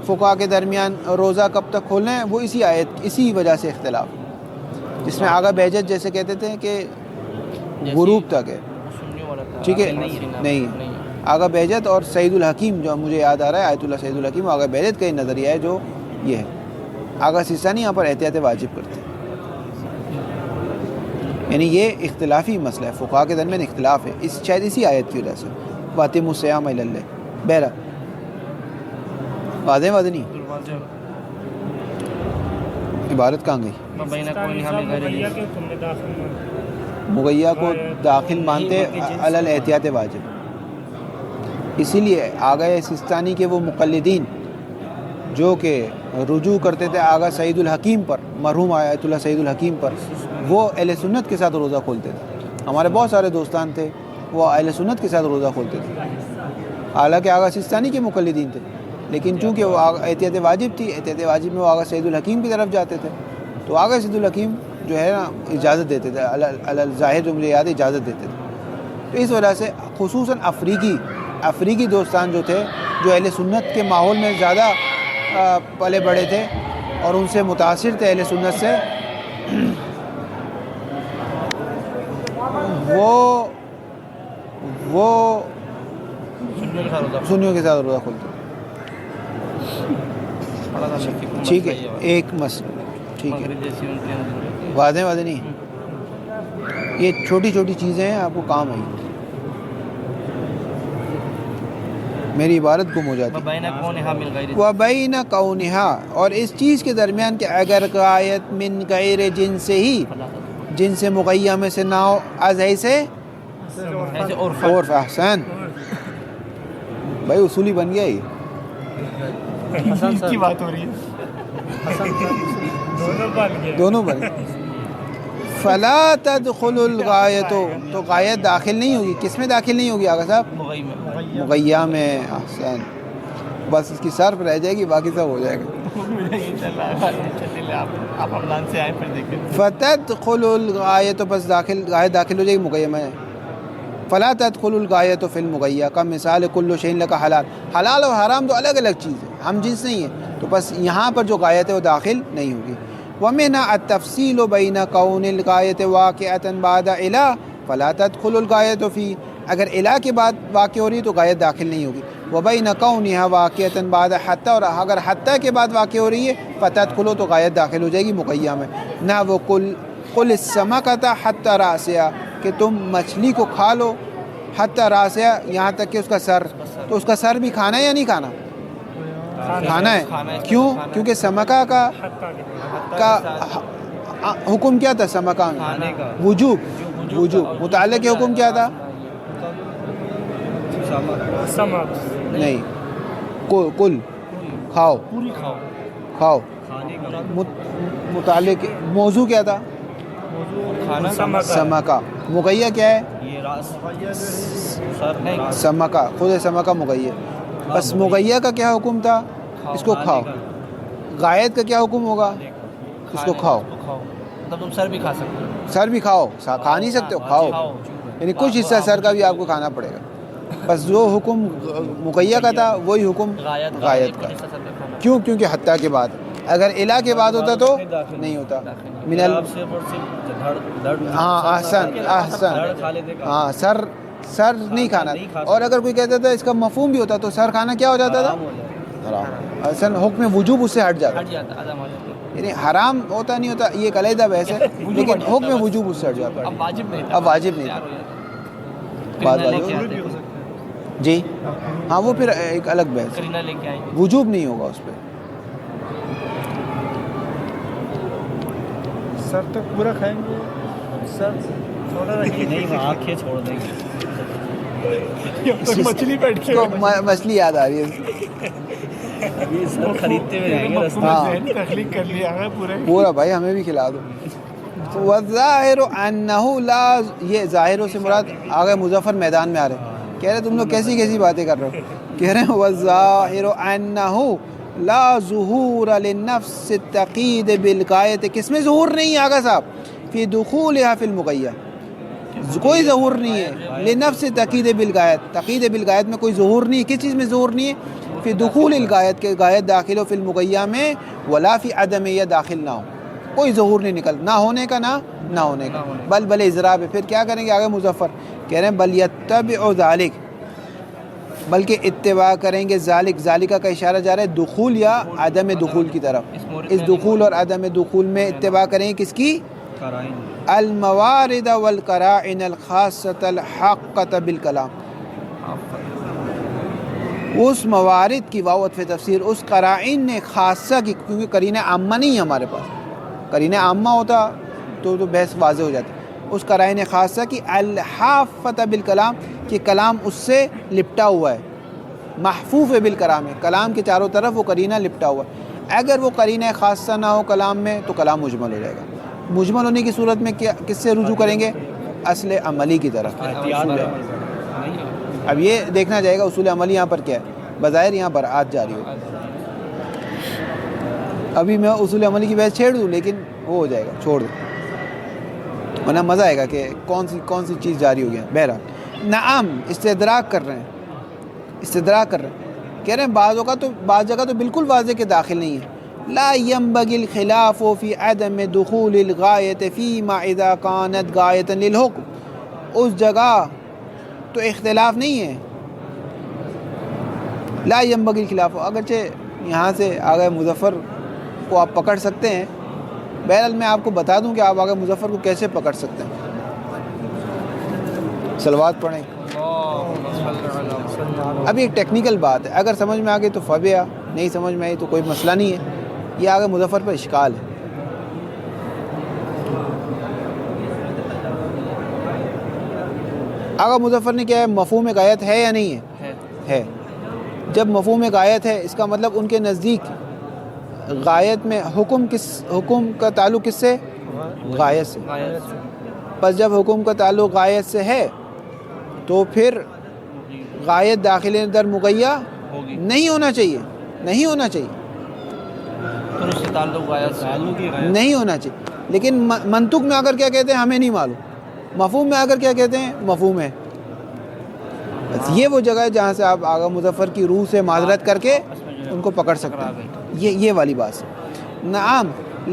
فقہا کے درمیان روزہ کب تک کھولنا ہے، وہ اسی آیت، اسی وجہ سے اختلاف، جس میں آگا بہجت جیسے کہتے تھے کہ غروب تک ہے. ٹھیک ہے، نہیں آگا بہجت اور سعید الحکیم، جو مجھے یاد آ رہا ہے آیت اللہ سعید الحکیم، آگا بہجت کا ہی نظریہ ہے جو یہ ہے. آگا سیستانی یہاں پر احتیاط واجب کرتے ہیں. یعنی یہ اختلافی مسئلہ ہے، فقہا کے درمیان اختلاف ہے، شاید اسی آیت کی وجہ سے. واتم الصیام الی اللہ. بہرحال واضح نہیں. عبارت کہاں گئی؟ مغیہ کو داخل مانتے علی الاحتیاط واجب. اسی لیے آگا سیستانی کے وہ مقلدین جو کہ رجوع کرتے تھے آگا سعید الحکیم پر، مرحوم آیت اللہ سعید الحکیم پر، وہ اہل سنت کے ساتھ روزہ کھولتے تھے. ہمارے بہت سارے دوستان تھے وہ اہل سنت کے ساتھ روزہ کھولتے تھے، حالانکہ آگا سیستانی کے مقلدین تھے، لیکن چونکہ وہ احتیاط واجب تھی، احتیاط واجب میں وہ آگا سعید الحکیم کی طرف جاتے تھے، تو آگا سعید الحکیم جو ہے نا اجازت دیتے تھے، ظاہر جو مجھے یاد ہے اجازت دیتے تھے. تو اس وجہ سے خصوصاً افریقی دوستان جو تھے، جو اہل سنت کے ماحول میں زیادہ پلے بڑے تھے اور ان سے متاثر تھے اہل سنت سے، وہ سنیوں کے ساتھ روزہ کھولتے. ٹھیک ہے، ایک مسئلہ. ٹھیک ہے، واضح نہیں. یہ چھوٹی چھوٹی چیزیں ہیں، آپ کو کام آئی. میری عبارت گم ہو جاتی. وَبَيْنَ كَوْنِهَا، اور اس چیز کے درمیان کہ اگر غایت من غیر جنس سے ہی، جنس مغیہ میں سے نہ ہو، از ایسے عرف. احسن بھائی، اصولی بن گیا ہی. حسن سر کی بات ہو رہی ہے، حسن سر دونوں بن گئے. دونوں بنے. فلا تدخل الغایت، تو غایت داخل نہیں ہوگی. کس میں داخل نہیں ہوگی آقا صاحب؟ مغی میں. مغیہ میں. احسن. بس اس کی صرف رہ جائے گی، باقی سب ہو جائے گا. آپ رمضان سے آئے پھر دیکھیں. فتدخل الغایت، بس غایت داخل ہو جائے گی مغیہ میں. فلا تدخل الغایت فی المغیہ کا مثال کل شیء لک حلال. حلال اور حرام تو الگ الگ چیز ہے، ہم جنس نہیں ہے، تو بس یہاں پر جو غایت ہے وہ داخل نہیں ہوگی. ومنها التفصیل بین کون الغایت واقعۃ بعد الا فلا تدخل الغایت فی، اگر الا کے بعد واقع ہو رہی ہے تو غایت داخل نہیں ہوگی. وبین کونها واقعۃ بعد حتی، اور اگر حتی کے بعد واقع ہو رہی ہے فتدخل، تو غایت داخل ہو جائے گی مغیہ میں. نہ وہ قل السمکۃ حتی راسها، کہ تم مچھلی کو کھا لو حتی راسها، یہاں تک کہ اس کا سر. تو اس کا سر بھی کھانا ہے یا نہیں کھانا؟ کھانا ہے. کیوں؟ کیونکہ سمکہ کا حکم کیا تھا؟ سمکہ کھانے کا وجوب. متعلق کے حکم کیا تھا؟ سمک نہیں، کل کھاؤ، پوری کھاؤ. کھانے کا متعلق موضوع کیا تھا؟ کھانا سمکہ. مغیہ کیا ہے؟ یہ راس سر نہیں سمکہ، خود سمکہ مغیہ. بس مغیہ کا کیا حکم تھا؟ اس کو کھاؤ. غایت کا کیا حکم ہوگا؟ اس کو کھاؤ. مطلب تم سر بھی کھا سکتے ہو. سر بھی کھاؤ، کھا نہیں سکتے ہو، کھاؤ. یعنی کچھ حصہ سر کا بھی آپ کو کھانا پڑے گا. بس جو حکم مغیہ کا تھا وہی حکم غایت کا. کیوں؟ کیونکہ حتیٰ کے بعد. اگر الا کے بعد ہوتا تو نہیں ہوتا. من ہاں احسن. ہاں سر نہیں کھانا. اور اگر کوئی کہتا تھا اس کا مفہوم بھی ہوتا تو سر کھانا کیا ہو جاتا تھا؟ حرام. اصل حکم وجوب اس سے ہٹ جاتا. یعنی حرام ہوتا نہیں ہوتا یہ ایک علیحدہ بحث ہے، لیکن حکم وجوب اس سے ہٹ جاتا. اب واجب نہیں اب واجب نہیں تھا. بات واجب جی ہاں، وہ پھر ایک الگ بحث. کرینہ لے کے آئیں گے. وجوب نہیں ہوگا اس پہ. سر تک پورا کھائیں گے، سر چھوڑا رکھیں گے. نہیں آنکھیں چھوڑ دیں گے. مچھلی بیٹھ کے مچھلی یاد آ رہی ہے. یہ سر خریدتے ہوئے جائیں گے. ذہنی تخلیق کر لیا ہے پورا بھائی ہمیں بھی کھلا دو. وظاہر انہ لا، یہ ظاہروں سے مراد آگے مظفر میدان میں آ رہے ہیں. کہہ رہے تم لوگ کیسی کیسی باتیں کر رہے ہو. کہہ رہے ہیں وظاہر انہ لا ظہور للنفس التقید بالغایت. کس میں ظہور نہیں ہے آگا صاحب؟ فی دخولها فی المغیہ. کوئی ظہور نہیں ہے لنفس تقید بالغایت. تقید بالغایت میں کوئی ظہور نہیں. کس چیز میں ظہور نہیں ہے؟ فی دخول الغایت، کہ غایت داخل ہو فی المغیہ میں، ولا فی عدمیہ داخل نہ ہو. کوئی ظہور نہیں نکل، نہ ہونے کا نہ ہونے کا. بل اضراب ہے. پھر کیا کریں گے آگے مظفر کہہ رہے ہیں بل یتبع ذالک، بلکہ اتباع کریں گے ذالک. ذالکہ کا اشارہ جا رہا ہے دخول یا عدم دخول کی طرف. اس دخول اور عدم دخول میں اتباع کریں گے کس کی؟ الموارد والقرائن الخاصۃ الحاقۃ بالکلام. اس موارد کی واوت فی تفسیر، اس قرائن نے خاصہ کی، کیونکہ قرینہ عامہ نہیں ہے ہمارے پاس. قرینہ عامہ ہوتا تو بحث واضح ہو جاتی. اس قرائن خاصہ کی الحافۃ بالکلام، کہ کلام اس سے لپٹا ہوا ہے. محفوظ بالکلام ہے، کلام کے چاروں طرف وہ قرینہ لپٹا ہوا ہے. اگر وہ قرینہ خاصہ نہ ہو کلام میں تو کلام مجمل ہو جائے گا. مجمل ہونے کی صورت میں کس سے رجوع کریں گے؟ اصل عملی کی طرف. اب یہ دیکھنا جائے گا اصول عملی یہاں پر کیا ہے. بظاہر یہاں پر آج جاری ہو. ابھی میں اصول عملی کی بحث چھیڑ دوں لیکن وہ ہو جائے گا، چھوڑ دوں، ورنہ مزہ آئے گا کہ کون سی چیز جاری ہو گیا. بہرحال نعم استدراک کر رہے ہیں. کہہ رہے ہیں بعض جگہ تو بالکل واضح کہ داخل نہیں ہے. لا ينبغي الخلاف في عدم دخول الغایت فيما اذا كانت غایۃ للحکم. اس جگہ تو اختلاف نہیں ہے. لا ينبغي الخلاف، اگرچہ یہاں سے آگے مظفر کو آپ پکڑ سکتے ہیں. بہرحال میں آپ کو بتا دوں کہ آپ آگے مظفر کو کیسے پکڑ سکتے ہیں. صلوات پڑھیں. ابھی ایک ٹیکنیکل بات ہے، اگر سمجھ میں آ گئی تو فبیا، نہیں سمجھ میں آئی تو کوئی مسئلہ نہیں ہے. یہ آگے مظفر پر اشکال ہے. آگے مظفر نے کیا ہے، مفہوم غایت ہے یا نہیں ہے؟ ہے. جب مفہوم غایت ہے اس کا مطلب ان کے نزدیک غایت میں حکم کا تعلق کس سے؟ غایت سے. پس جب حکم کا تعلق غایت سے ہے تو پھر غایت داخل در مغیّہ نہیں ہونا چاہیے، نہیں ہونا چاہیے، تو اس سے تعلق غایت سے نہیں ہونا چاہیے. لیکن منطق میں اگر کیا کہتے ہیں ہمیں نہیں معلوم، مفہوم میں اگر کیا کہتے ہیں مفہوم ہے. بس یہ وہ جگہ ہے جہاں سے آپ آغا مظفر کی روح سے معذرت کر کے ان کو پکڑ سکتے ہیں. یہ والی بات ہے. نعم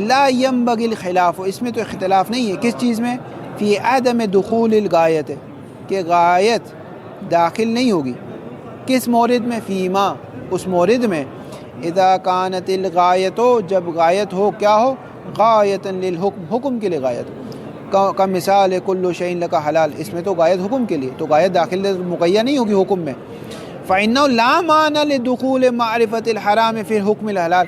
لا ينبغي الخلاف، اس میں تو اختلاف نہیں ہے. کس چیز میں؟ فی عدم دخول الغایت، کہ غایت داخل نہیں ہوگی. کس مورد میں؟ فیما، اس مورد میں اذا کانت الغایت، جب غایت ہو کیا ہو؟ غایتا للحکم، حکم کے لیے غایت کا مثال ہے کل شیء لک حلال، اس میں تو غایت حکم کے لیے، تو غایت داخل مقیّد نہیں ہوگی حکم میں. فإنه لا معنى لدخول معرفت الحرام فی حکم الحلال،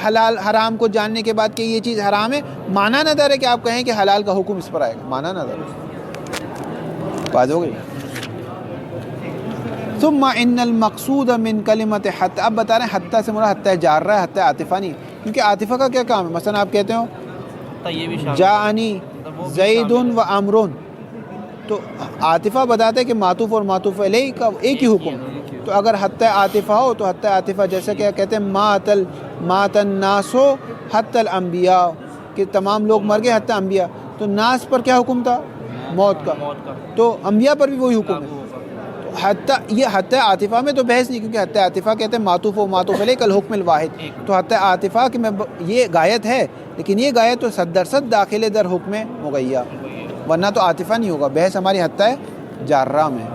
حلال حرام کو جاننے کے بعد کہ یہ چیز حرام ہے معنی نہ دار ہے کہ آپ کہیں کہ حلال کا حکم اس پر آئے گا، معنی نہ دار. بات ہو گئی. ثم ان المقصود من کلمت حتی، اب بتا رہے ہیں حتی سے مراد حتی جارہ ہے، حتی عاطفہ نہیں، کیونکہ عاطفہ کا کیا کام ہے؟ مثلا آپ کہتے ہو جاءنی زید و عمر، تو عاطفہ بتاتے ہیں کہ معطوف اور معطوف علیہ کا ایک ہی حکم. تو اگر حتی عاطفہ ہو تو حتی عاطفہ جیسے کہ کہتے ہیں مات الناس حتی الانبیاء، کہ تمام لوگ مر گئے حتی انبیاء، تو ناس پر کیا حکم تھا؟ موت کا. تو انبیاء پر بھی وہی حکم ہے. یہ حتی عاطفہ میں تو بحث نہیں، کیونکہ حتی عاطفہ کہتے ہیں معطوف و معطوف علیہ کل حکم الواحد. تو حتی عاطفہ کہ میں یہ غایت ہے، لیکن یہ غایت تو 100% داخل در حکم مغیّہ، ورنہ تو عاطفہ نہیں ہوگا. بحث ہماری حتی جارہ میں.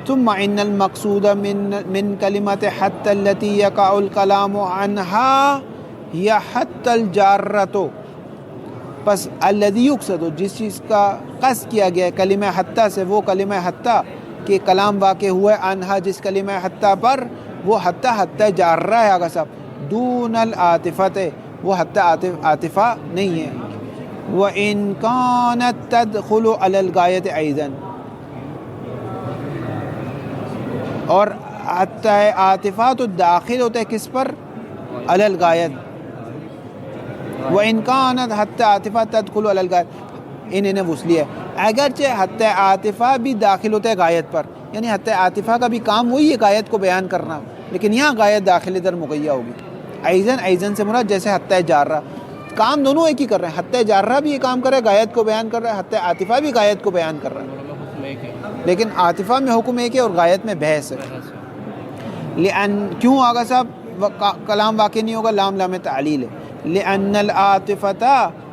ثم ان المقصود من کلمت حتی التي يقع الكلام عنها هي حتی الجارہ، پس الذي يقصد، جس چیز کا قصد کیا گیا کلمہ حتی سے، وہ کلمہ حتی کہ کلام واقع ہوا ہے انہا، جس کلمہ حتی پر، وہ حتی جارہ ہے. آگا صاحب دون العاطفت، وہ حتی عاطفہ نہیں ہے. وَإِن كَانَتْ تَدْخُلُ عَلَى الْغَایَةِ أَيْضًا، اور حتی عاطفہ تو داخل ہوتا ہے کس پر؟ علی الغایت. وَإِن كَانَتْ حتی عاطفہ تدخل علی الغایت، انہیں وصلی ہے. اگرچہ حتی عاطفہ بھی داخل ہوتا ہے غایت پر، یعنی حتی عاطفہ کا بھی کام وہی ہے غایت کو بیان کرنا، لیکن یہاں غایت داخل در مغیّہ ہوگی. ایزن سے مراد جیسے حتی جارہ، کام دونوں ایک ہی کر رہے ہیں. حتی جارہ بھی یہ کام کر رہا ہے، غایت کو بیان کر رہا ہے. حتی عاطفہ بھی غایت کو بیان کر رہا ہے، لیکن عاطفہ میں حکم ایک ہے اور غایت میں بحث ہے. کیوں آگا صاحب کلام واقع نہیں ہوگا؟ لام تعلیل ہے. لأن العاطفة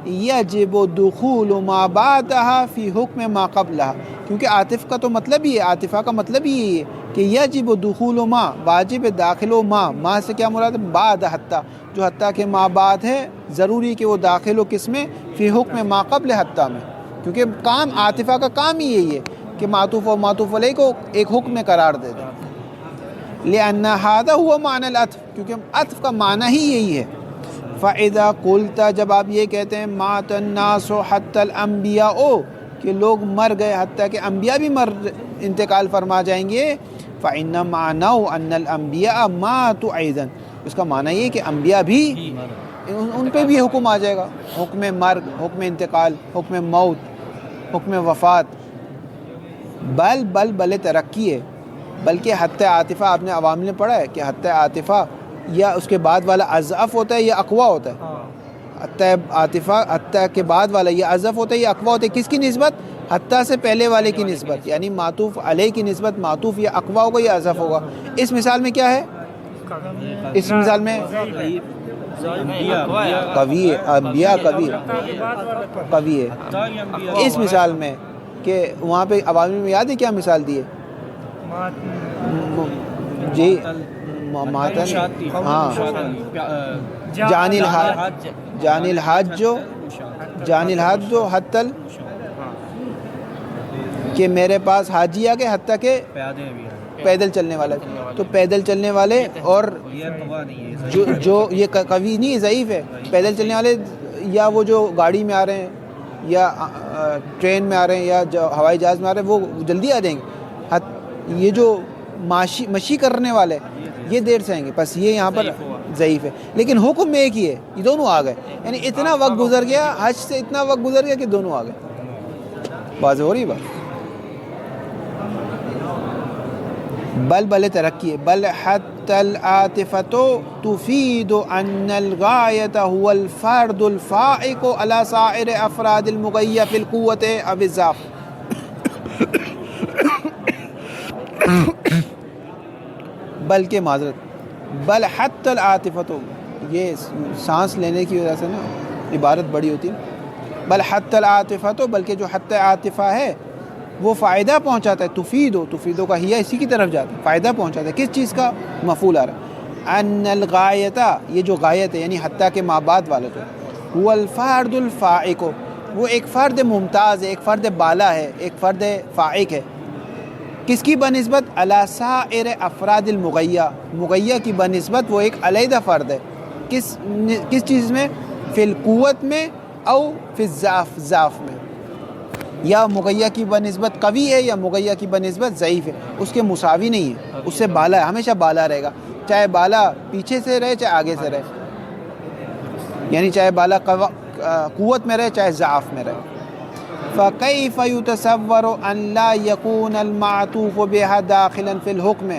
یجب دخول ما بعدها فی حکم ما قبلها، کیونکہ عاطف کا تو مطلب ہی ہے، عاطفہ کا مطلب ہی ہے کہ یجب دخول ما، واجب داخل و ما سے کیا مراد ہے؟ بعد حتی، جو حتی کے ما بعد ہے ضروری کہ وہ داخل ہو کس میں؟ فی حکم ما قبل حتی میں، کیونکہ کام عاطفہ کا کام ہی یہی ہے کہ معطوف و معطوف علیہ کو ایک حکم میں قرار دے دیں. لأن هذا هو معنی العطف، کیونکہ عطف کا معنی ہی یہی ہے. فَإِذَا قُلْتَ، جب آپ یہ کہتے ہیں مات الناس حتی الانبیاء، کہ لوگ مر گئے حتیٰ کہ انبیاء بھی انتقال فرما جائیں گے. فَإِنَّ مَعْنَوْ أَنَّ الْأَنْبِيَاءَ مَاتُوا أَيْضًا، اس کا معنی یہ کہ انبیاء بھی ان پہ بھی حکم آ جائے گا، حکم مرگ، حکم انتقال، حکم موت، حکم وفات. بل ترقی ہے، بلکہ حتی عاطفہ آپ نے عوام نے پڑھا ہے کہ حتی عاطفہ یا اس کے بعد والا اضعف ہوتا ہے یا اقوا ہوتا ہے. حتی عاطفہ حتی کے بعد والا یا اضعف ہوتا ہے یا اقوا ہوتا ہے. کس کی نسبت؟ حتی سے پہلے والے کی نسبت، یعنی معطوف علیہ کی نسبت معطوف یا اقوا ہوگا یا اضعف ہوگا. اس مثال میں کیا ہے؟ اس مثال میں قوی ہے، انبیاء قوی ہے. اس مثال میں کہ وہاں پہ عوامی میں یاد ہے کیا مثال دی ہے؟ جی ماتن، ہاں جان الحاج جو حتی کہ میرے پاس حاجی آ گئے حتیٰ کہ پیدل چلنے والے. تو پیدل چلنے والے اور جو یہ قوی نہیں ضعیف ہے، پیدل چلنے والے یا وہ جو گاڑی میں آ رہے ہیں یا ٹرین میں آ رہے ہیں یا جو ہوائی جہاز میں آ رہے ہیں وہ جلدی آ جائیں گے. یہ جو مشی کرنے والے یہ دیر سے آئیں گے، بس یہ یہاں پر ضعیف ہے، لیکن حکم میں ایک ہی ہے، یہ دونوں آ گئے، یعنی اتنا وقت گزر گیا، حج سے اتنا وقت گزر گیا کہ دونوں آ گئے. واضح ہو رہی بات؟ بل ترقی ہے، بل حتی العاطفۃ تفید ان الغایۃ هو الفرد الفائق علی سائر افراد المغیہ فی القوۃ او الضعف. بلکہ معذرت، بل حتی العاطفۃ، یہ سانس لینے کی وجہ سے نا عبارت بڑی ہوتی ہے. بل حتی العاطفۃ، بلکہ جو حتی عاطفہ ہے وہ فائدہ پہنچاتا ہے. تفیدو کا ہیا اسی کی طرف جاتا ہے، فائدہ پہنچاتا ہے. کس چیز کا؟ مفعول آ رہا ہے. ان الغایۃ، یہ جو غایت ہے یعنی حتیٰ کے ما بعد والا تو هو الفرد الفائق، وہ ایک فرد ممتاز ہے، ایک فرد بالا ہے، ایک فرد فائق ہے. کس کی بنسبت؟ علی سائر افراد المغیہ، مغیہ کی بنسبت وہ ایک علیحدہ فرد ہے. کس چیز میں؟ فی القوت میں او فی الضعف، ضعف میں. یا مغیہ کی بنسبت قوی ہے یا مغیہ کی بنسبت ضعیف ہے، اس کے مساوی نہیں ہے، اس سے بالا ہے، ہمیشہ بالا رہے گا، چاہے بالا پیچھے سے رہے چاہے آگے سے رہے، یعنی چاہے بالا قوت میں رہے چاہے ضعف میں رہے. فَكَيْفَ يُتَصَوَّرُ أَنْ لَا يَكُونَ الْمَعْطُوفُ بِهَا دَاخِلًا فِي الْحُكْمِ.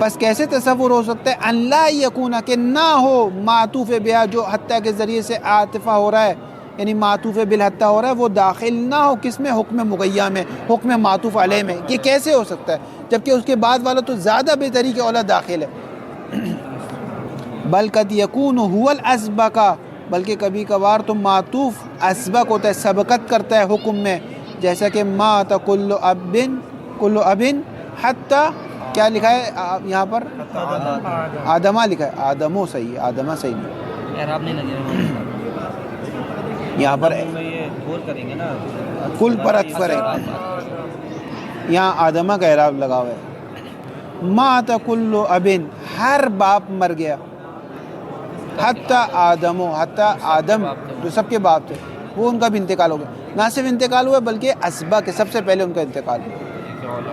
بس کیسے تصور ہو سکتا ہے ان لا یکون، کہ نہ ہو معطوف بہا، جو حتیٰ کے ذریعے سے عاطفہ ہو رہا ہے یعنی معطوف بالحتیٰ ہو رہا ہے، وہ داخل نہ ہو کس میں؟ حکم مغیہ میں، حکم معطوف علیہ میں. یہ کیسے ہو سکتا ہے جبکہ اس کے بعد والا تو زیادہ بہتری کے اولا داخل ہے. بل قد یکون هو الاسبق، بلکہ کبھی کبھار تو معطوف اسبق ہوتا ہے، سبقت کرتا ہے حکم میں، جیسا کہ مات کل اب حتی، کیا لکھا ہے یہاں پر؟ آدمہ لکھا ہے، آدمو صحیح ہے، آدمہ صحیح نہیں، اعراب نہیں لگے یہاں پر یہ غور کریں گے نا، کل پر اکثر ہے، یہاں آدمہ کا اعراب لگا ہوا ہے. مات کل ابن، ہر باپ مر گیا، حتی آدمو، حتی آدم جو سب کے باپ تھے وہ ان کا بھی انتقال ہو گیا. نہ صرف انتقال ہوا بلکہ اسبا کے سب سے پہلے ان کا انتقال ہوا.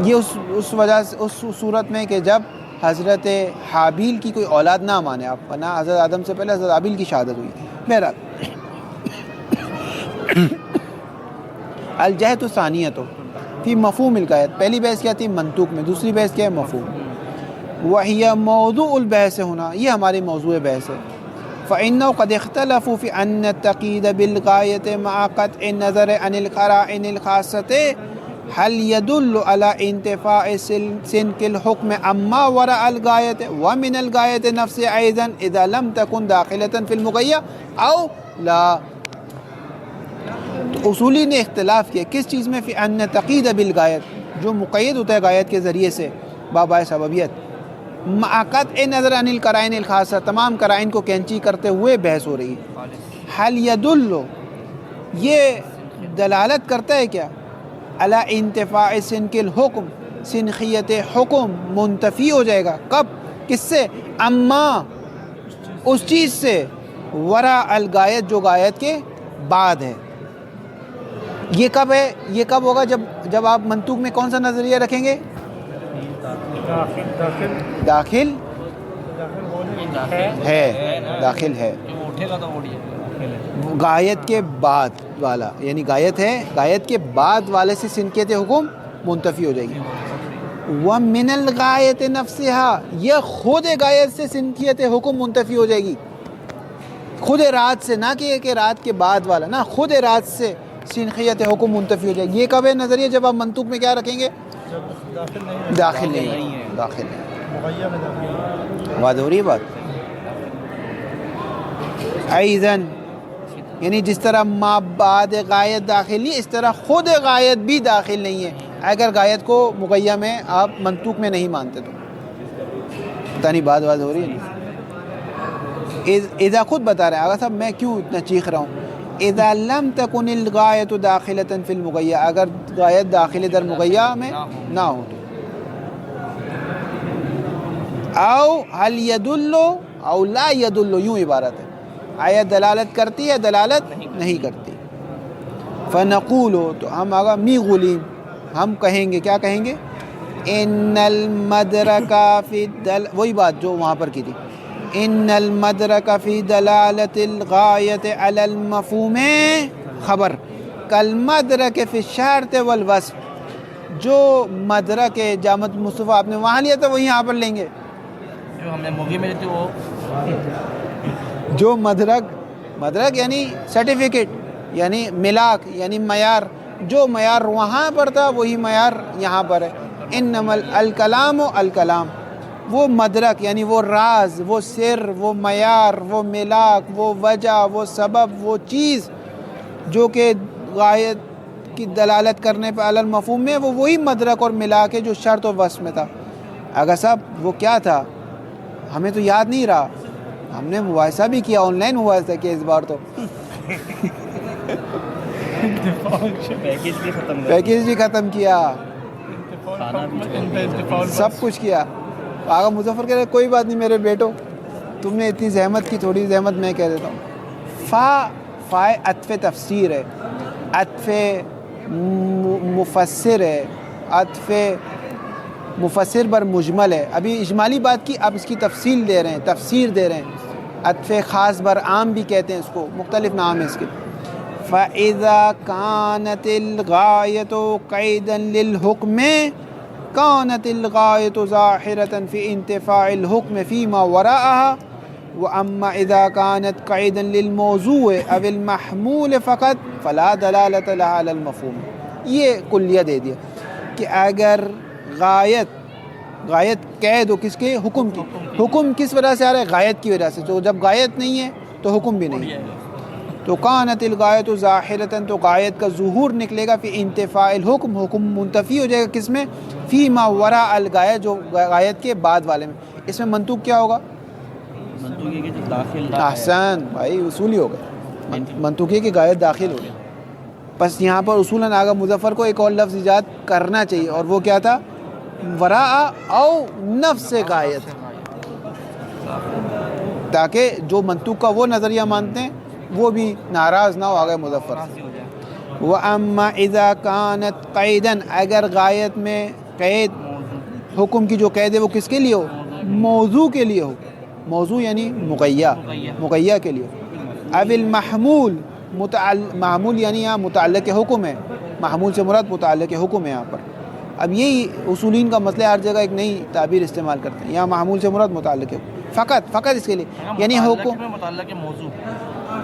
یہ اس وجہ سے، اس صورت میں کہ جب حضرت حابیل کی کوئی اولاد نہ مانے آپ، ورنہ حضرت آدم سے پہلے حضرت حابیل کی شہادت ہوئی. بہرحال الجہت الثانیۃ فی مفہوم الغایت، پہلی بحث کیا تھی؟ منطوق میں، دوسری بحث کیا ہے؟ مفہوم. وہی موضوع البحث ہونا، یہ ہماری موضوع بحث ہے. فإنه قد اختلفوا في أن التقييد بالغاية مع قطع النظر عن القرائن الخاصة هل يدل على انتفاء سنك الحكم أما وراء الغاية ومن الغاية نفسها أيضا إذا لم تكن داخلة في المغية أو لا. تو اصولی نے اختلاف کیا کس چیز میں؟ فی ان تقید بالغایت، جو مقید ہوتا ہے غایت کے ذریعے سے بابائے سببیت، مع قطع نظر عن القرائن الخاصہ، تمام قرائن کو کینچی کرتے ہوئے بحث ہو رہی ہے. حل یدل، یہ دلالت کرتا ہے کیا؟ علی انتفاع سنک الحکم، سنخیت حکم منتفی ہو جائے گا. کب؟ کس سے؟ اما، اس چیز سے، وراء الغایت، جو غایت کے بعد ہے. یہ کب ہے؟ یہ کب ہوگا؟ جب آپ منطوق میں کون سا نظریہ رکھیں گے؟ داخل ہے، داخل ہے، غایت کے بعد والا، یعنی غایت ہے، غایت کے بعد والے سے سنکیت حکم منتفی ہو جائے گی. وَمِنَ الْغَایَةِ نَفْسِهَا، یہ خود غایت سے سنکیت حکم منتفی ہو جائے گی، خود رات سے، نہ کہ رات کے بعد والا، نہ خود رات سے سنخیت حکم منتفی ہو جائے گی. یہ کب ہے نظریہ؟ جب آپ منطوق میں کیا رکھیں گے؟ داخل نہیں ہے، داخل نہیں. واضح ہو رہی ہے بات؟ ایذن، یعنی جس طرح ما بعد غایت داخل نہیں، اس طرح خود غایت بھی داخل نہیں ہے اگر غایت کو مغیہ میں آپ منطوق میں نہیں مانتے تو. پتہ نہیں بات واضح ہو رہی ہے؟ اذا خود بتا رہے ہیں آغا صاحب، میں کیوں اتنا چیخ رہا ہوں. اذا لم تكن الغایت داخلۃ فی المغیہ، اگر غایت داخل در مغیہ میں نہ ہو تو. او هل يدل او لا يدل، یوں عبارت ہے، آیا دلالت کرتی ہے دلالت نہیں کرتی. فنقول، تو ہم آگا می غلیم، ہم کہیں گے، کیا کہیں گے؟ ان المدرک فی وہی بات جو وہاں پر کی تھی، ان المدرک فی دلالت الغایت علی المفہوم خبر کالمدرک فی الشرط والوصف. جو مدرک جامع مصطفیٰ آپ نے وہاں لیا تھا وہی یہاں پر لیں گے. جو ہم نے مووی میں لیتی وہ جو مدرک یعنی سرٹیفکیٹ، یعنی ملاک، یعنی معیار، جو معیار وہاں پر تھا وہی معیار یہاں پر ہے. انما الکلام الکلام، وہ مدرک یعنی وہ راز، وہ سر، وہ معیار، وہ ملاک، وہ وجہ، وہ سبب، وہ چیز جو کہ غایت کی دلالت کرنے پہ علی المفہوم میں، وہ وہی مدرک اور ملاک ہے جو شرط و وصف میں تھا. اگر صاحب وہ کیا تھا ہمیں تو یاد نہیں رہا، ہم نے مباحثہ بھی کیا، آن لائن مباحثہ کیا اس بار تو پیکیج بھی ختم کیا، سب کچھ کیا. آغا مظفر کہہ رہے کوئی بات نہیں میرے بیٹو، تم نے اتنی زحمت کی، تھوڑی زحمت میں کہہ دیتا ہوں. فا عطف تفسیر ہے، عطف مفسر ہے، عطف مفسر بر مجمل ہے. ابھی اجمالی بات کی، آپ اس کی تفصیل دے رہے ہیں، تفسیر دے رہے ہیں. عطف خاص بر عام بھی کہتے ہیں اس کو، مختلف نام ہے اس کے. فَإِذَا كَانَتِ الْغَایَةُ قَیْدًا لِلْحُکْمِ كَانَتِ الْغَایَةُ ظَاہِرَةً فِي انتفاع الحکم فیما وراءها، وَأَمَّا إِذَا كَانَتْ قَیْدًا لِلْمَوْضُوعِ أَوِ الْمَحْمُولِ فَقَط فَلَا دَلَالَةَ لَهَا عَلَى الْمَفْهُومِ. یہ کلیہ دے دیا کہ اگر غایت قید ہو کس کے؟ حکم کی. حکم کس وجہ سے آ رہا ہے؟ غایت کی وجہ سے. تو جب غایت نہیں ہے تو حکم بھی نہیں ہے. تو کانت الغایت ظاہرتاً، تو غایت کا ظہور نکلے گا فی انتفاع الحکم، حکم منتفی ہو جائے گا کس میں؟ فی ما وراء الغایہ، جو غایت کے بعد والے میں. اس میں منطوق کیا ہوگا؟ احسن بھائی، اصول ہی ہوگا. منطوق یہ کہ غایت داخل ہو گیا. بس یہاں پر اصولاً آغا مظفر کو ایک اور لفظ ایجاد کرنا چاہیے، اور وہ کیا تھا؟ وراء او نفس غایت، تاکہ جو منطوق کا وہ نظریہ مانتے ہیں وہ بھی ناراض نہ ہو آگے مظفر سے. وَأَمَّا إِذَا كَانَتْ قَیْدًا، اگر غایت میں قید، حکم کی جو قید ہے وہ کس کے لیے ہو؟ موضوع کے لیے ہو. موضوع یعنی مقیہ کے لیے ہو. اب المحمول، معمول یعنی یہاں متعلق حکم ہے، محمول سے مراد متعلق حکم ہے یہاں پر. اب یہی اصولین کا مسئلہ، ہر جگہ ایک نئی تعبیر استعمال کرتے ہیں. یہاں محمول سے مراد متعلق حکم، فقط اس کے لیے، یعنی حکم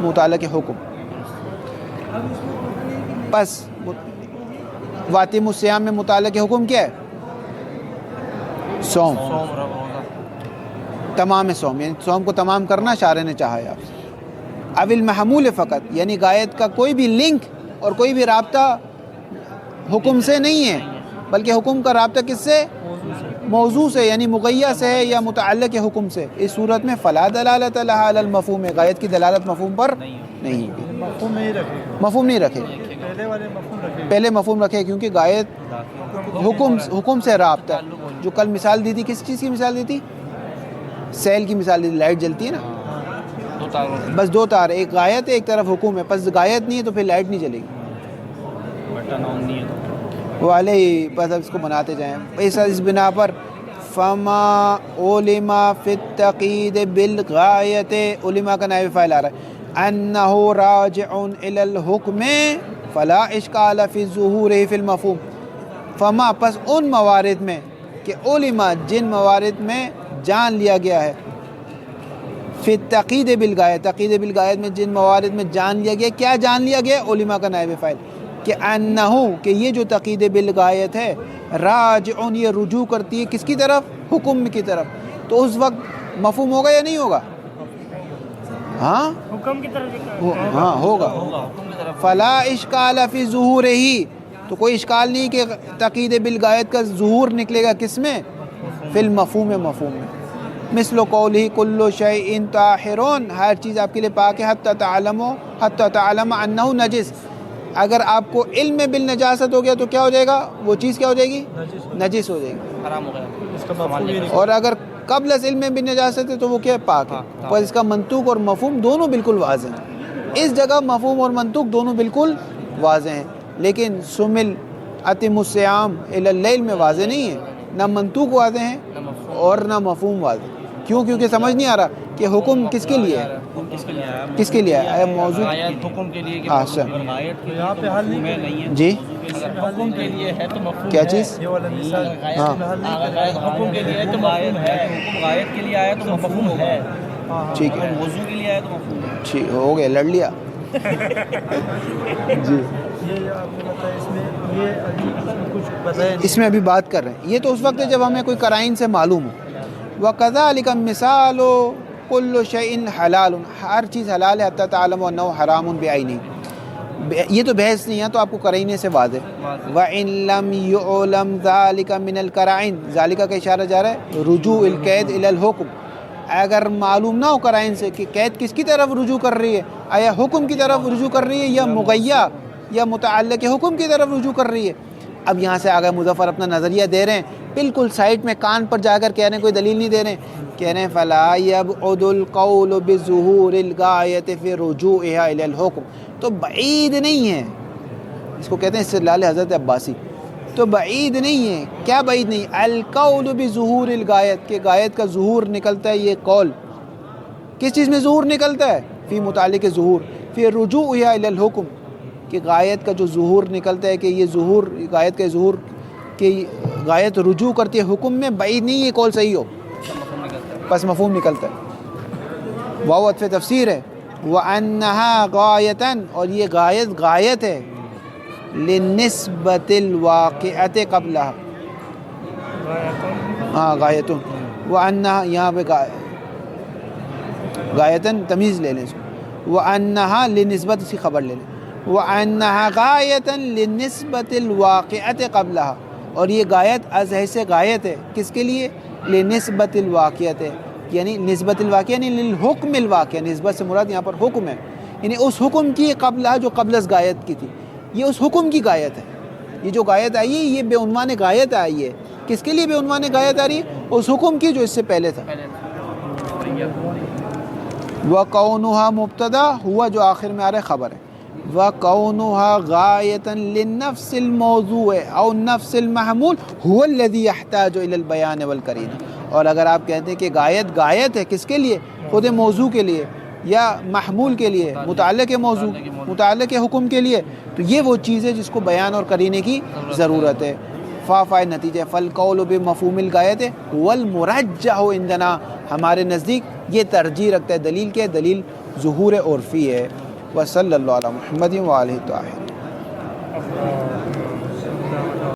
متعلق حکم. بس واتم الصیام میں متعلق حکم کیا ہے؟ صوم، تمام صوم، یعنی صوم کو تمام کرنا شارع نے چاہا ہے آپ سے. اب المحمول فقط، یعنی غایت کا کوئی بھی لنک اور کوئی بھی رابطہ حکم سے نہیں ہے، بلکہ حکم کا رابطہ کس سے؟ موضوع سے، یعنی مغیہ سے ہے یا متعلق حکم سے. اس صورت میں فلا دلالت لها علی المفہوم، غایت کی دلالت مفہوم پر نہیں ہوگی. مفہوم نہیں رکھے، پہلے مفہوم رکھے، کیونکہ غایت حکم سے رابطہ. جو کل مثال دی تھی، کس چیز کی مثال دی تھی؟ سیل کی مثال دی تھی. لائٹ جلتی ہے نا، بس دو تار، ایک غایت ہے ایک طرف حکم ہے. پس غایت نہیں ہے تو پھر لائٹ نہیں جلے گی. والے بس اب اس کو بناتے جائیں. اس بنا پر فما علم فی التقید بالغایت، علماء کا نائب فاعل آ رہا ہے، انہ راجع الی الحکم فلا اشکال فی ظہورہ فی المفہوم. فما، پس ان موارد میں کہ علماء، جن موارد میں جان لیا گیا ہے، فی التقید بالغایت، تقید بالغایت میں جن موارد میں جان لیا گیا، کیا جان لیا گیا؟ علماء کا نائب فاعل، کہ انہو، کہ یہ جو تقید بالغایت ہے، راجعون، یہ رجوع کرتی ہے کس کی طرف؟ حکم کی طرف. تو اس وقت مفہوم ہوگا یا نہیں ہوگا؟ ہاں حکم کی طرف، ہاں ہوگا. فلا اشکال فی ظہورہ، تو کوئی اشکال نہیں کہ تقید بالغایت کا ظہور نکلے گا کس میں؟ فی المفہوم، مفہوم میں. مثل قولہ کل شیء طاہر، ہر چیز آپ کے لیے پاک ہے، حتی تعلم انہ نجس. اگر آپ کو علم بالنجاست ہو گیا تو کیا ہو جائے گا؟ وہ چیز کیا ہو جائے گی؟ نجس ہو جائے گی. حرام ہو گیا. اس کا مفہوم یہ اور اگر قبل از علم بالنجاست ہے تو وہ کیا ہے؟ پاک ہے. پر اس کا منطوق اور مفہوم دونوں بالکل واضح ہیں. اس جگہ مفہوم اور منطوق دونوں بالکل واضح ہیں، لیکن سمل اتم الصیام الی اللیل میں واضح نہیں ہے. نہ منطوق واضح ہیں اور نہ مفہوم واضح. کیوں؟ کیونکہ سمجھ نہیں آ رہا کہ حکم کس کے لیے ہے, کس کے لیے ہے موضوع. حکم کے لیے اچھا یہاں پہ حل نہیں ہے. جی حکم کے لیے ہے تو مفہوم کیا چیز؟ یہ والا مثال ہاں حکم کے لیے تو مفہوم ہے, حکم غایت کے لیے آیا تو مفہوم ہے, ٹھیک ہے, موضوع کے لیے آیا تو مفہوم ہے. ٹھیک ہو گیا, لڑ لیا. جی یہ آپ نے بتایا اس میں یہ ابھی کچھ بتایا اس میں ابھی بات کر رہے ہیں. یہ تو اس وقت ہے جب ہمیں کوئی قرائن سے معلوم ہو. وَكَذَلِكَ الْمِثَالُ كُلُّ شَيْءٍ حَلَالٌ, ہر چیز حلال ہے حتیٰ تعلم أَنَّهُ حرام بِعَيْنِهِ. یہ تو بحث نہیں ہے, تو آپ کو قرائنے سے واضح. وَإِن لَمْ يُعْلَمْ ذَلِكَ مِنَ الْقَرَائِنِ, ذَلِكَ کا اشارہ جا رہا ہے رجوع القید إلى الحکم. اگر معلوم نہ ہو قرائن سے کہ قید کس کی طرف رجوع کر رہی ہے, آیا حکم کی طرف رجوع کر رہی ہے یا مغیّہ یا متعلق حکم کی طرف رجوع کر رہی ہے. اب یہاں سے آگے مظفر اپنا نظریہ دے رہے ہیں, بالکل سائٹ میں کان پر جا کر کہہ رہے ہیں, کوئی دلیل نہیں دے رہے ہیں, کہہ رہے ہیں فَلَا يَبْعُدُ الْقَوْلُ بِظُهُورِ الْغَایَةِ فِي رُجُوعِهَا إِلَى الْحُکم. تو بعید نہیں ہے, اس کو کہتے ہیں استدلال حضرت عباسی. تو بعید نہیں ہے. کیا بعید نہیں؟ القول بظہور الغایت, کہ غایت کا ظہور نکلتا ہے. یہ قول کس چیز میں ظہور نکلتا ہے؟ فی متعلق ظہور, فی رجوعها الی الحکم, کہ غایت کا جو ظہور نکلتا ہے, کہ یہ ظہور غایت کا ظہور کہ غایت رجوع کرتی ہے حکم میں, بعید نہیں یہ قول صحیح ہو, پس مفہوم نکلتا ہے. واو عطف تفسیر ہے. وَأَنَّهَا غَایَةً, اور یہ غایت ہے لِلنِّسْبَةِ الْوَاقِعَةِ قَبْلَهَا. ہاں غایتن, وَأَنَّهَا یہاں پہ غایتن تمیز لے لیں اس کو, وَأَنَّهَا لِنِّسْبَةِ اسی خبر لے لیں, وَأَنَّهَا غَایَةً لِلنِّسْبَةِ الْوَاقِعَةِ قَبْلَهَا, اور یہ غایت از حیث غایت ہے کس کے لیے؟ لِنِّسْبَةِ الْوَاقِعَةِ, یعنی نسبت الواقع یعنی للحکم الواقع, نسبت سے مراد یہاں پر حکم ہے, یعنی اس حکم کی قبلہ جو قبل از غایت کی تھی, یہ اس حکم کی غایت ہے. یہ جو غایت آئی ہے یہ بے عنوان غایت آئی ہے. کس کے لیے بے عنوان غایت آ رہی ہے؟ اس حکم کی جو اس سے پہلے تھا. وَقَوْنُهَا مبتدا, ہوا جو آخر میں آ رہا ہے خبر ہے. وَقَوْنُهَا غَایَةً لِلنَّفْسِ الْمَوْضُوعِ أَوْ النَّفْسِ الْمَحْمُولِ هُوَ الَّذِي يَحْتَاجُ إِلَى الْبَيَانِ وَالْقَرِينَةِ. اور اگر آپ کہتے ہیں کہ غایت ہے کس کے لیے؟ خود موضوع کے لیے یا محمول کے لیے, متعلق موضوع, متعلق حکم کے لیے, تو یہ وہ چیز ہے جس کو بیان اور قرینے کی ضرورت ہے. فائد نتیجہ فالقول بمفہوم الغایت هو المرجح عندنا, ہمارے نزدیک یہ ترجیح رکھتا ہے. دلیل کیا ہے؟ دلیل ظہور عرفی ہے. وصلی اللہ علی محمد وآلہ الطاہرین.